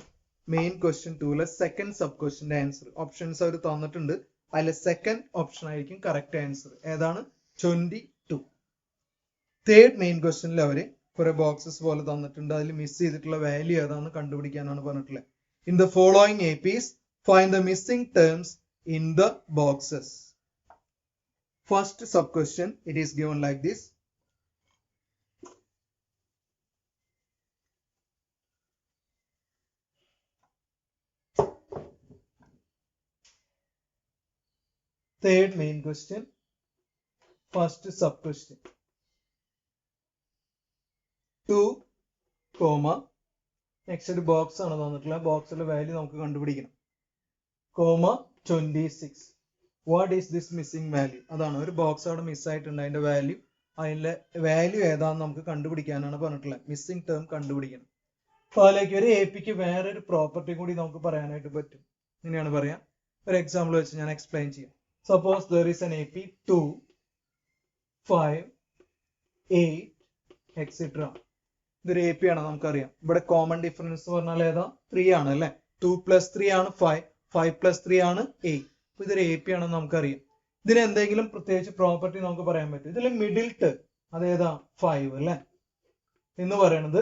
മെയിൻ ക്വസ്റ്റ്യൻ 2ലെ സെക്കൻഡ് സബ് ക്വസ്റ്റ്യന്റെ ആൻസർ. ഓപ്ഷൻസ് അവർ തന്നിട്ടുണ്ട്. അതിലെ സെക്കൻഡ് ഓപ്ഷൻ ആയിരിക്കും കറക്റ്റ് ആൻസർ. ഏതാണ്? 22. തേർഡ് മെയിൻ ക്വസ്റ്റ്യനിൽ അവര് കുറെ ബോക്സസ് പോലെ തന്നിട്ടുണ്ട്. അതിൽ മിസ് ചെയ്തിട്ടുള്ള വാല്യൂ ഏതാണെന്ന് കണ്ടുപിടിക്കാനാണ് പറഞ്ഞിട്ടുള്ളത്. In the following APs find the missing terms in the boxes. First sub question, it is given like this. Third main question, first sub question. 2, next ഒരു ബോക്സ് ആണ് തന്നിട്ടുള്ളത്. ബോക്സിലെ വാല്യൂ നമുക്ക് കണ്ടുപിടിക്കണം. 26. What is this missing value? അതാണ് ഒരു box അവിടെ miss ആയിട്ടുണ്ട്. അതിന്റെ വാല്യൂ, അതിന്റെ വാല്യൂ ഏതാണെന്ന് നമുക്ക് കണ്ടുപിടിക്കാനാണ് പറഞ്ഞിട്ടുള്ളത്. മിസ്സിംഗ് ടേം കണ്ടുപിടിക്കണം. അപ്പൊ അതിലേക്ക് ഒരു APക്ക് വേറൊരു പ്രോപ്പർട്ടി കൂടി നമുക്ക് പറയാനായിട്ട് പറ്റും. ഇങ്ങനെയാണ് പറയാം. ഒരു എക്സാമ്പിൾ വെച്ച് ഞാൻ എക്സ്പ്ലെയിൻ ചെയ്യാം. Suppose there is an AP 2, 5, 8 etc. ഇതൊരു AP ആണ്, നമുക്കറിയാം. ഇവിടെ കോമൺ ഡിഫറൻസ് പറഞ്ഞാൽ ഏതാ? 3 ആണ് അല്ലെ? 2 plus 3 ആണ് 5, 5 plus 3 ആണ് 8. അപ്പൊ ഇതൊരു AP ആണെന്ന് നമുക്കറിയാം. ഇതിന് എന്തെങ്കിലും പ്രത്യേകിച്ച് പ്രോപ്പർട്ടി നമുക്ക് പറയാൻ പറ്റും. ഇതിൽ മിഡിൽ ടേം അതേതാ? 5 അല്ലെ? എന്ന് പറയുന്നത്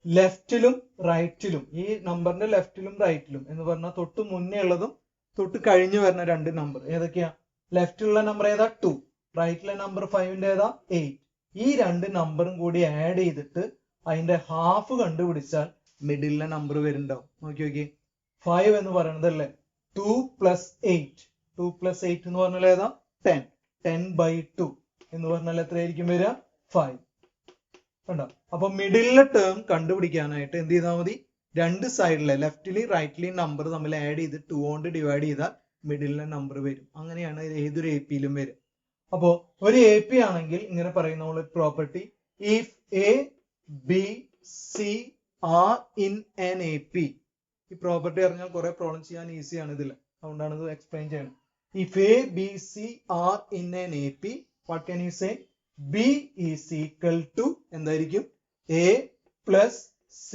ലെഫ്റ്റിലും റൈറ്റിലും, ഈ നമ്പറിന്റെ ലെഫ്റ്റിലും റൈറ്റിലും എന്ന് പറഞ്ഞാൽ തൊട്ട് മുന്നേ ഉള്ളതും തൊട്ട് കഴിഞ്ഞു വരുന്ന രണ്ട് നമ്പർ ഏതൊക്കെയാ? ലെഫ്റ്റിലുള്ള നമ്പർ ഏതാ? 2, റൈറ്റിലെ നമ്പർ 5ന്റെ ഏതാ? 8. ഈ രണ്ട് നമ്പറും കൂടി ആഡ് ചെയ്തിട്ട് അതിന്റെ ഹാഫ് കണ്ടുപിടിച്ചാൽ മിഡിലെ നമ്പർ വരുന്നുണ്ടാവും. നോക്കി നോക്കി, 5 എന്ന് പറയുന്നത് അല്ലേ 2 plus 8. 2 plus 8 എന്ന് പറഞ്ഞാൽ ഏതാ? 10. 10/2 എന്ന് പറഞ്ഞാൽ എത്രയായിരിക്കും വരിക? 5. കണ്ടോ? അപ്പൊ മിഡിലെ ടേം കണ്ടുപിടിക്കാനായിട്ട് എന്ത് ചെയ്താൽ മതി? രണ്ട് സൈഡിലെ ലെഫ്റ്റിലെയും റൈറ്റിലെയും നമ്പർ തമ്മിൽ ആഡ് ചെയ്ത് 2 കൊണ്ട് ഡിവൈഡ് ചെയ്താൽ മിഡിലെ നമ്പർ വരും. അങ്ങനെയാണ് ഏതൊരു APയിലും വരും. അപ്പോ ഒരു AP ആണെങ്കിൽ ഇങ്ങനെ പറയുന്ന property, if A, B, C are in an AP. ഈ പ്രോപ്പർട്ടി അറിഞ്ഞാൽ കുറെ പ്രോബ്ലം ചെയ്യാൻ ഈസിയാണ് ഇതിൽ. അതുകൊണ്ടാണ് ഇത് എക്സ്പ്ലെയിൻ ചെയ്യണം. If A, B, C are in an AP, what can you say? B is equal to എന്തായിരിക്കും? A plus C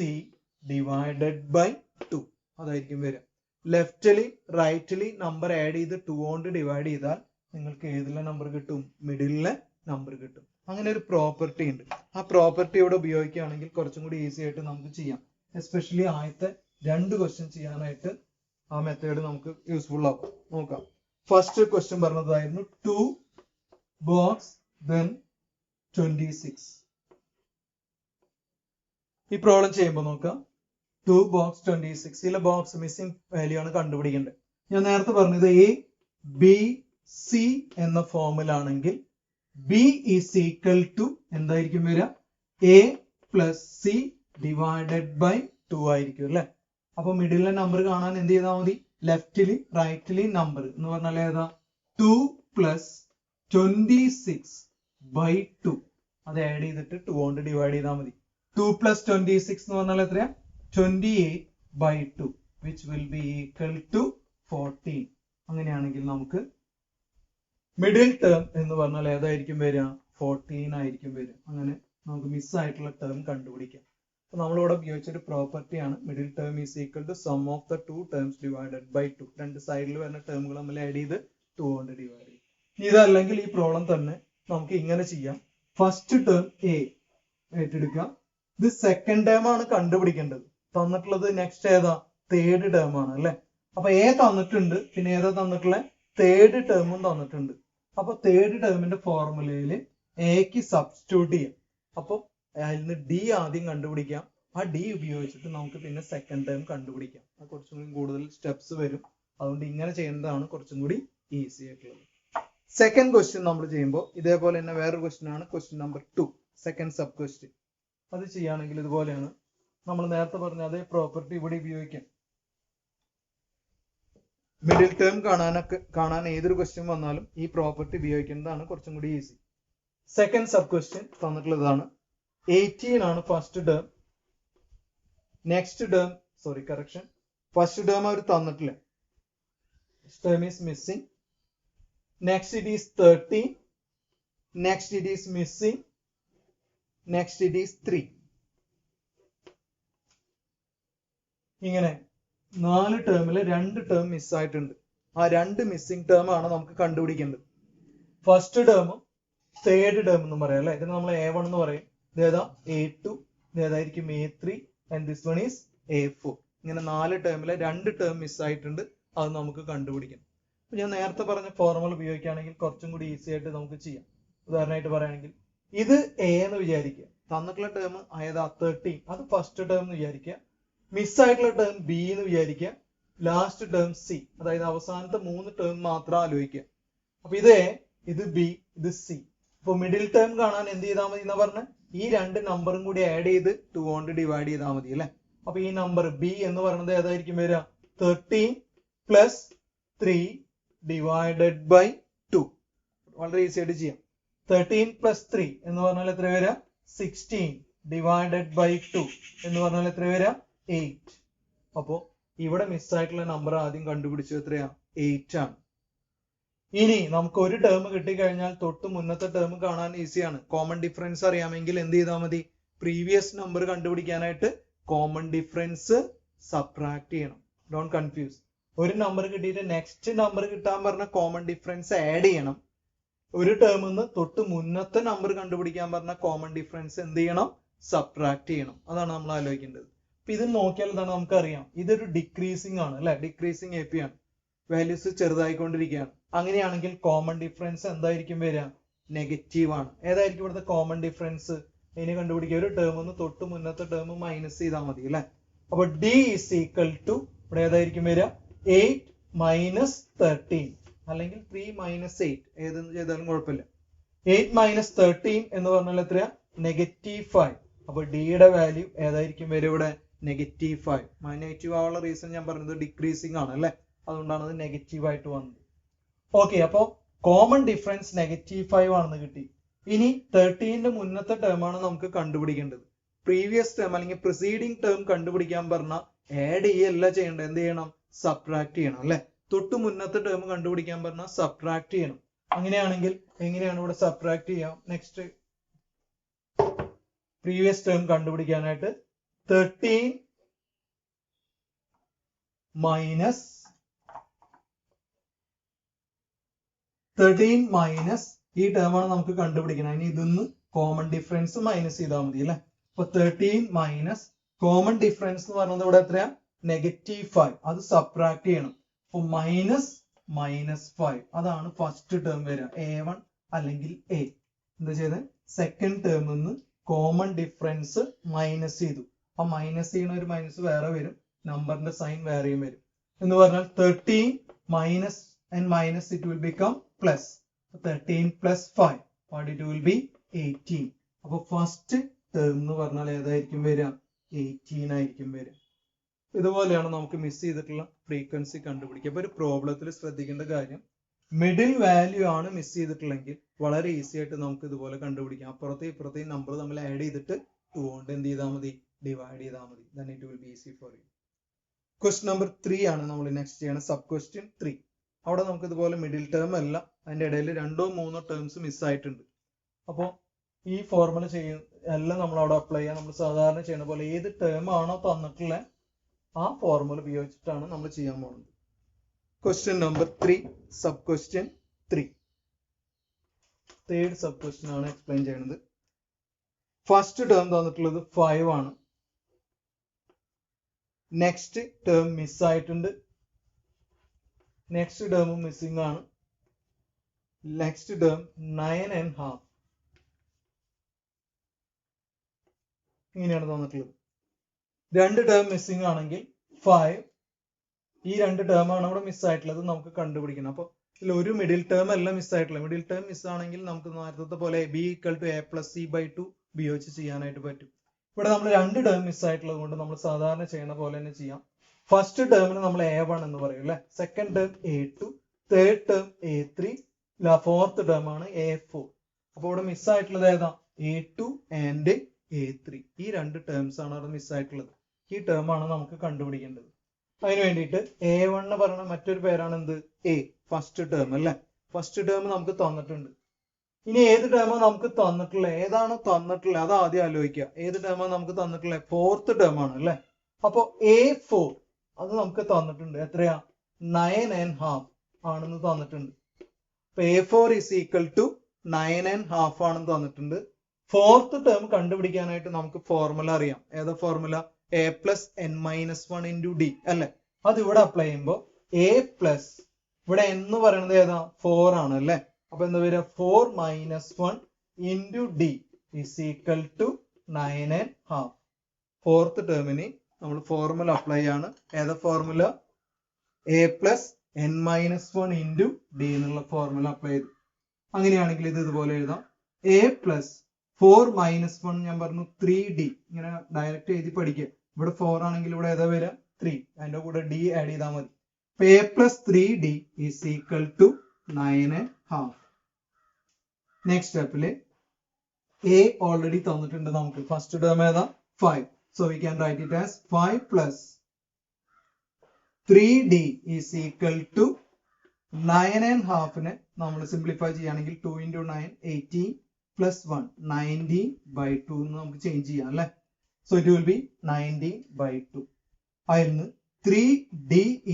divided by 2. അതായിരിക്കും വരിക. ലെഫ്റ്റില് റൈറ്റില് നമ്പർ ആഡ് ചെയ്ത് 2 കൊണ്ട് ഡിവൈഡ് ചെയ്താൽ നിങ്ങൾക്ക് ഏതിലെ നമ്പർ കിട്ടും? മിഡിലെ നമ്പർ കിട്ടും. അങ്ങനെ ഒരു പ്രോപ്പർട്ടി ഉണ്ട്. ആ പ്രോപ്പർട്ടി ഇവിടെ ഉപയോഗിക്കുകയാണെങ്കിൽ കുറച്ചും കൂടി ഈസി ആയിട്ട് നമുക്ക് ചെയ്യാം. എസ്പെഷ്യലി ആദ്യത്തെ 2 ക്വസ്റ്റ്യൻ ചെയ്യാനായിട്ട് ആ മെത്തേഡ് നമുക്ക് യൂസ്ഫുൾ ആവും. നോക്കാം. ഫസ്റ്റ് ക്വസ്റ്റ്യൻ പറഞ്ഞതായിരുന്നു 2 box then 26. ഈ പ്രോബ്ലം ചെയ്യുമ്പോൾ നോക്കാം. 2 box 26. ഇതിലെ ബോക്സ് മിസ്സിംഗ് വാല്യൂ ആണ് കണ്ടുപിടിക്കേണ്ടത്. ഞാൻ നേരത്തെ പറഞ്ഞത് A, B, C എന്ന ഫോമിലാണെങ്കിൽ B is equal to എന്തായിരിക്കും വരിക? A plus C divided by 2 ആയിരിക്കും അല്ലെ? അപ്പൊ മിഡിലെ നമ്പർ കാണാൻ എന്ത് ചെയ്താൽ മതി? ലെഫ്റ്റില് റൈറ്റില് നമ്പർ എന്ന് പറഞ്ഞാൽ ഏതാ? 2 plus 26/2. അത് ആഡ് ചെയ്തിട്ട് 2 കൊണ്ട് ഡിവൈഡ് ചെയ്താൽ മതി. 2 plus 26 എന്ന് പറഞ്ഞാൽ എത്രയാ? 28/2 which will be equal to 14. അങ്ങനെയാണെങ്കിൽ നമുക്ക് മിഡിൽ ടേം എന്ന് പറഞ്ഞാൽ ഏതായിരിക്കും വരിക? 14 ആയിരിക്കും വരിക. അങ്ങനെ നമുക്ക് മിസ് ആയിട്ടുള്ള ടേം കണ്ടുപിടിക്കാം. നമ്മളിവിടെ ഉപയോഗിച്ചൊരു പ്രോപ്പർട്ടിയാണ് middle term is equal to sum of the two terms divided by two. രണ്ട് സൈഡിൽ വരുന്ന ടേമുകൾ നമ്മൾ ആഡ് ചെയ്ത് 2 കൊണ്ട് ഡിവൈഡ് ചെയ്യും. ഇതല്ലെങ്കിൽ ഈ പ്രോബ്ലം തന്നെ നമുക്ക് ഇങ്ങനെ ചെയ്യാം. ഫസ്റ്റ് ടേം എ ഏറ്റെടുക്കാം. ഇത് സെക്കൻഡ് ടേം ആണ് കണ്ടുപിടിക്കേണ്ടത്. തന്നിട്ടുള്ളത് നെക്സ്റ്റ് ഏതാ? തേർഡ് ടേം ആണ് അല്ലെ. അപ്പൊ എ തന്നിട്ടുണ്ട്, പിന്നെ ഏതാ തന്നിട്ടുള്ള? തേർഡ് ടേമും തന്നിട്ടുണ്ട്. അപ്പൊ തേർഡ് ടേമിന്റെ ഫോർമുലയിൽ എക്ക് സബ്സ്റ്റിറ്റ്യൂട്ട് ചെയ്യാം. അപ്പൊ അതിൽ നിന്ന് ഡി ആദ്യം കണ്ടുപിടിക്കാം. ആ ഡി ഉപയോഗിച്ചിട്ട് നമുക്ക് പിന്നെ സെക്കൻഡ് ടേം കണ്ടുപിടിക്കാം. അത് കുറച്ചും കൂടി കൂടുതൽ സ്റ്റെപ്സ് വരും. അതുകൊണ്ട് ഇങ്ങനെ ചെയ്യുന്നതാണ് കുറച്ചും കൂടി ഈസി ആയിട്ടുള്ളത്. സെക്കൻഡ് ക്വസ്റ്റ്യൻ നമ്മൾ ചെയ്യുമ്പോൾ ഇതേപോലെ തന്നെ വേറൊരു ക്വസ്റ്റ്യൻ ആണ് question number 2, second sub question. അത് ചെയ്യുകയാണെങ്കിൽ ഇതുപോലെയാണ്. നമ്മൾ നേരത്തെ പറഞ്ഞ അതേ പ്രോപ്പർട്ടി ഇവിടെ ഉപയോഗിക്കാം. മിഡിൽ ടേം കാണാൻ ഏതൊരു ക്വസ്റ്റ്യൻ വന്നാലും ഈ പ്രോപ്പർട്ടി ഉപയോഗിക്കുന്നതാണ് കുറച്ചും കൂടി ഈസി. സെക്കൻഡ് സബ് ക്വസ്റ്റ്യൻ തന്നിട്ടുള്ളതാണ്. 18 ആണ് first term. Next term first term അവർ തന്നിട്ടില്ല. Term is missing. Next it is 13. Next it is missing. Next it is 3. ഇങ്ങനെ 4 ടേമില് 2 ടേം മിസ്സായിട്ടുണ്ട്. ആ 2 മിസ്സിംഗ് ടേം ആണ് നമുക്ക് കണ്ടുപിടിക്കേണ്ടത്. ഫസ്റ്റ് ടേമും തേർഡ് ടേം എന്നും പറയാം അല്ലെ. ഇതിന് നമ്മൾ A1 എന്ന് പറയും. ഇതേതാ? A2. ഇതേതായിരിക്കും A3 and this one is A4. ഇങ്ങനെ 4 ടേമിലെ 2 ടേം മിസ്സായിട്ടുണ്ട്. അത് നമുക്ക് കണ്ടുപിടിക്കണം. അപ്പൊ ഞാൻ നേരത്തെ പറഞ്ഞ ഫോർമുല ഉപയോഗിക്കുകയാണെങ്കിൽ കുറച്ചും കൂടി ഈസി ആയിട്ട് നമുക്ക് ചെയ്യാം. ഉദാഹരണമായിട്ട് പറയുകയാണെങ്കിൽ ഇത് A എന്ന് വിചാരിക്കുക. തന്നിട്ടുള്ള ടേം ഏതാ? 13. അത് ഫസ്റ്റ് ടേം എന്ന് വിചാരിക്കുക. മിസ്സായിട്ടുള്ള ടേം ബി എന്ന് വിചാരിക്കുക. Last term C. അതായത് അവസാനത്തെ 3 ടേം മാത്രം ആലോചിക്കുക. അപ്പൊ ഇത് A, ഇത് ബി, ഇത് സി. അപ്പൊ മിഡിൽ ടേം കാണാൻ എന്ത് ചെയ്താൽ മതി എന്നാ പറഞ്ഞ? ഈ 2 നമ്പറും കൂടി ആഡ് ചെയ്ത് 2 കൊണ്ട് ഡിവൈഡ് ചെയ്താൽ മതി അല്ലെ. അപ്പൊ ഈ നമ്പർ ബി എന്ന് പറയുന്നത് ഏതായിരിക്കും വരിക? 13 പ്ലസ് 3 ഡിവൈഡഡ് ബൈ 2. വളരെ ഈസി ആയിട്ട് ചെയ്യാം. 13 പ്ലസ് 3 എന്ന് പറഞ്ഞാൽ എത്ര വരിക? 16 ഡിവൈഡഡ് ബൈ 2 എന്ന് പറഞ്ഞാൽ എത്ര വരിക? 8. അപ്പോ ഇവിടെ മിസ്സായിട്ടുള്ള നമ്പർ ആദ്യം കണ്ടുപിടിച്ചത് എത്രയാ? 8 ആണ്. ഇനി നമുക്ക് ഒരു ടേം കിട്ടിക്കഴിഞ്ഞാൽ തൊട്ട് മുന്നത്തെ ടേം കാണാൻ ഈസിയാണ്. കോമൺ ഡിഫറൻസ് അറിയാമെങ്കിൽ എന്ത് ചെയ്താൽ മതി? പ്രീവിയസ് നമ്പർ കണ്ടുപിടിക്കാനായിട്ട് കോമൺ ഡിഫറൻസ് സബ്ട്രാക്ട് ചെയ്യണം. Don't confuse. ഒരു നമ്പർ കിട്ടിയിട്ട് നെക്സ്റ്റ് നമ്പർ കിട്ടാൻ പറഞ്ഞ കോമൺ ഡിഫറൻസ് ആഡ് ചെയ്യണം. ഒരു ടേമിൽ നിന്ന് തൊട്ട് മുന്നത്തെ നമ്പർ കണ്ടുപിടിക്കാൻ പറഞ്ഞ കോമൺ ഡിഫറൻസ് എന്ത് ചെയ്യണം? സബ്ട്രാക്ട് ചെയ്യണം. അതാണ് നമ്മൾ ആലോചിക്കേണ്ടത്. അപ്പൊ ഇത് നോക്കിയാൽ എന്താണ് നമുക്കറിയാം, ഇതൊരു ഡിക്രീസിങ് ആണ് അല്ലെ. ഡിക്രീസിങ് AP ആണ്. വാല്യൂസ് ചെറുതായിക്കൊണ്ടിരിക്കുകയാണ്. അങ്ങനെയാണെങ്കിൽ കോമൺ ഡിഫറൻസ് എന്തായിരിക്കും വരിക? നെഗറ്റീവ് ആണ്. ഏതായിരിക്കും ഇവിടുത്തെ കോമൺ ഡിഫറൻസ്? ഇതിനെ കണ്ടുപിടിക്കുക. ഒരു ടേമിൽ നിന്ന് തൊട്ട് മുന്നത്തെ ടേം മൈനസ് ചെയ്താൽ മതി അല്ലെ. അപ്പൊ D ഈസ് ഈക്വൽ ടു ഇവിടെ ഏതായിരിക്കും വരിക? 8 മൈനസ് 13 അല്ലെങ്കിൽ 3 മൈനസ് 8 ഏതെന്ന് ചെയ്താലും കുഴപ്പമില്ല. 8 മൈനസ് 13 എന്ന് പറഞ്ഞാൽ എത്രയാ? -5. അപ്പൊ ഡിയുടെ വാല്യൂ ഏതായിരിക്കും വരും ഇവിടെ? -5. നെഗറ്റീവ് ആവാനുള്ള റീസൺ ഞാൻ പറഞ്ഞത് ഡിക്രീസിങ് ആണ് അല്ലെ. അതുകൊണ്ടാണ് അത് നെഗറ്റീവ് ആയിട്ട് വന്നത്. ഓക്കെ, അപ്പൊ കോമൺ ഡിഫറൻസ് -5 ആണെന്ന് കിട്ടി. ഇനി 13ന്റെ മുന്നത്തെ ടേം ആണ് നമുക്ക് കണ്ടുപിടിക്കേണ്ടത്. പ്രീവിയസ് ടേം അല്ലെങ്കിൽ പ്രിസീഡിംഗ് ടേം കണ്ടുപിടിക്കാൻ പറഞ്ഞാൽ ആഡ് ചെയ്യല്ല ചെയ്യേണ്ടത്. എന്ത് ചെയ്യണം? സബ്ട്രാക്ട് ചെയ്യണം അല്ലെ. തൊട്ട് മുന്നത്തെ ടേം കണ്ടുപിടിക്കാൻ പറഞ്ഞാൽ സബ്ട്രാക്ട് ചെയ്യണം. അങ്ങനെയാണെങ്കിൽ എങ്ങനെയാണ് ഇവിടെ സബ്ട്രാക്ട് ചെയ്യാം? നെക്സ്റ്റ് പ്രീവിയസ് ടേം കണ്ടുപിടിക്കാനായിട്ട് 13 മൈനസ് ഈ ടേം ആണ് നമുക്ക് കണ്ടുപിടിക്കണം. ഇനി ഇതൊന്ന് കോമൺ ഡിഫറൻസ് മൈനസ് ചെയ്താൽ മതി അല്ലെ. അപ്പൊ 13 മൈനസ് കോമൺ ഡിഫറൻസ് എന്ന് പറഞ്ഞത് ഇവിടെ എത്രയാ? -5. അത് സബ്ട്രാക്ട് ചെയ്യണം. അപ്പൊ -5 അതാണ് ഫസ്റ്റ് ടേം വരിക. A1 അല്ലെങ്കിൽ A. എന്താ ചെയ്തത്? സെക്കൻഡ് ടേമിൽ നിന്ന് കോമൺ ഡിഫറൻസ് മൈനസ് ചെയ്തു. അപ്പൊ മൈനസ് ചെയ്യുന്ന ഒരു മൈനസ് വേറെ വരും, നമ്പറിന്റെ സൈൻ വേറെയും വരും. എന്ന് പറഞ്ഞാൽ 13 minus and minus it will become plus. 13 plus 5 what it will be? 18. അപ്പൊ ഫസ്റ്റ് ടേം എന്ന് പറഞ്ഞാൽ ഏതായിരിക്കും വരിക? 18 ആയിരിക്കും വരിക. ഇതുപോലെയാണ് നമുക്ക് മിസ് ചെയ്തിട്ടുള്ള ഫ്രീക്വൻസി കണ്ടുപിടിക്കുക. അപ്പൊ ഒരു പ്രോബ്ലത്തിൽ ശ്രദ്ധിക്കേണ്ട കാര്യം, മിഡിൽ വാല്യൂ ആണ് മിസ് ചെയ്തിട്ടുള്ളെങ്കിൽ വളരെ ഈസി ആയിട്ട് നമുക്ക് ഇതുപോലെ കണ്ടുപിടിക്കാം. അപ്പുറത്തെ ഇപ്പുറത്തെയും നമ്പർ നമ്മൾ ആഡ് ചെയ്തിട്ട് 2 കൊണ്ട് എന്ത് ചെയ്താൽ മതി? ഡിവൈഡ് ചെയ്താൽ മതി. then it will be easy for you. Question number 3 ആണ് നമ്മൾ നെക്സ്റ്റ് ചെയ്യണം. Sub question 3. അവിടെ നമുക്ക് ഇതുപോലെ മിഡിൽ ടേം അല്ല, അതിന്റെ ഇടയിൽ 2 or 3 ടേംസ് മിസ് ആയിട്ടുണ്ട്. അപ്പോൾ ഈ ഫോർമുല ചെയ്യും എല്ലാം നമ്മൾ അവിടെ അപ്ലൈ ചെയ്യാൻ നമ്മൾ സാധാരണ ചെയ്യുന്ന പോലെ ഏത് ടേം ആണോ തന്നിട്ടുള്ള ആ ഫോർമുല ഉപയോഗിച്ചിട്ടാണ് നമ്മൾ ചെയ്യാൻ പോകുന്നത്. Question number 3, sub question 3. Third sub question ആണ് എക്സ്പ്ലെയിൻ ചെയ്യുന്നത്. ഫസ്റ്റ് ടേം തന്നിട്ടുള്ളത് 5 ആണ്. നെക്സ്റ്റ് ടേം മിസ്സായിട്ടുണ്ട്. നെക്സ്റ്റ് ടേം മിസ്സിംഗ് ആണ്. നെക്സ്റ്റ് ടേം 9.5 ഇങ്ങനെയാണ് തന്നിട്ടുള്ളത്. രണ്ട് ടേം മിസ്സിംഗ് ആണെങ്കിൽ 5, ഈ രണ്ട് ടേം ആണ് ഇവിടെ മിസ്സായിട്ടുള്ളത് നമുക്ക് കണ്ടുപിടിക്കണം. അപ്പോൾ ഇതിൽ ഒരു മിഡിൽ ടേം അല്ല മിസ്സായിട്ടുള്ളത്. മിഡിൽ ടേം മിസ്സാണെങ്കിൽ നമുക്ക് നേരത്തെ പോലെ b = a+c/2 ഉപയോഗിച്ച് ചെയ്യാനായിട്ട് പറ്റും. ഇവിടെ നമ്മൾ രണ്ട് ടേം മിസ്സായിട്ടുള്ളത് കൊണ്ട് നമ്മൾ സാധാരണ ചെയ്യുന്ന പോലെ തന്നെ ചെയ്യാം. ഫസ്റ്റ് ടേമിന് നമ്മൾ a1 എന്ന് പറയും അല്ലെ, second term a2, third term a3, fourth term ആണ് a4. അപ്പൊ ഇവിടെ മിസ്സായിട്ടുള്ളത് ഏതാ? a2 and a3. ഈ രണ്ട് ടേംസ് ആണ് അവിടെ മിസ്സായിട്ടുള്ളത്. ഈ ടേം ആണ് നമുക്ക് കണ്ടുപിടിക്കേണ്ടത്. അതിന് വേണ്ടിയിട്ട് a1 എന്ന് പറയുന്ന മറ്റൊരു പേരാണ് എന്ത്? a, ഫസ്റ്റ് ടേം അല്ലെ. ഫസ്റ്റ് ടേം നമുക്ക് തന്നിട്ടുണ്ട്. ഇനി ഏത് ടേമാണ് നമുക്ക് തന്നിട്ടുള്ളത്? ഏതാണ് തന്നിട്ടുള്ളത് അത് ആദ്യം ആലോചിക്കുക. ഏത് ടേമാണ് നമുക്ക് തന്നിട്ടുള്ളത്? ഫോർത്ത് ടേം ആണ് അല്ലെ. അപ്പൊ a4 അത് നമുക്ക് തന്നിട്ടുണ്ട്. എത്രയാ? 9.5 ആണെന്ന് തന്നിട്ടുണ്ട്. അപ്പൊ a4 = 9.5 ആണെന്ന് തന്നിട്ടുണ്ട്. ഫോർത്ത് ടേം കണ്ടുപിടിക്കാനായിട്ട് നമുക്ക് ഫോർമുല അറിയാം. ഏതാ ഫോർമുല? a+n-1 × d അല്ലെ. അത് ഇവിടെ അപ്ലൈ ചെയ്യുമ്പോൾ a പ്ലസ് ഇവിടെ എന്ന് പറയുന്നത് ഏതാ? 4 ആണ് അല്ലെ. അപ്പൊ എന്താ വരിക? 4 - 1 × d = 9.5. ഫോർത്ത് ടേമിന് നമ്മൾ ഫോർമുല അപ്ലൈ ആണ്. ഏതാ ഫോർമുല? a+n-1 × d എന്നുള്ള ഫോർമുല അപ്ലൈ ചെയ്തു. അങ്ങനെയാണെങ്കിൽ ഇത് ഇതുപോലെ എഴുതാം. a + 4 - 1 ഞാൻ പറഞ്ഞു 3d. ഇങ്ങനെ ഡയറക്റ്റ് എഴുതി പഠിക്കുക. ഇവിടെ 4 ആണെങ്കിൽ ഇവിടെ ഏതാ വരിക? 3. അതിന്റെ കൂടെ d ആഡ് ചെയ്താൽ മതി. a + 3d = 9.5. Next സ്റ്റെപ്പില് a already തന്നിട്ടുണ്ട് നമുക്ക്. ഫസ്റ്റ് ടേം ഏതാ? 5. So we can write it as 5 + 3d = 9.5. നമ്മൾ സിംപ്ലിഫൈ ചെയ്യുകയാണെങ്കിൽ 2 × 9 18 + 1 90/2 എന്ന് നമുക്ക് ചേഞ്ച് ചെയ്യാം അല്ലെ. So it will B 90/2. അതിന് 3d =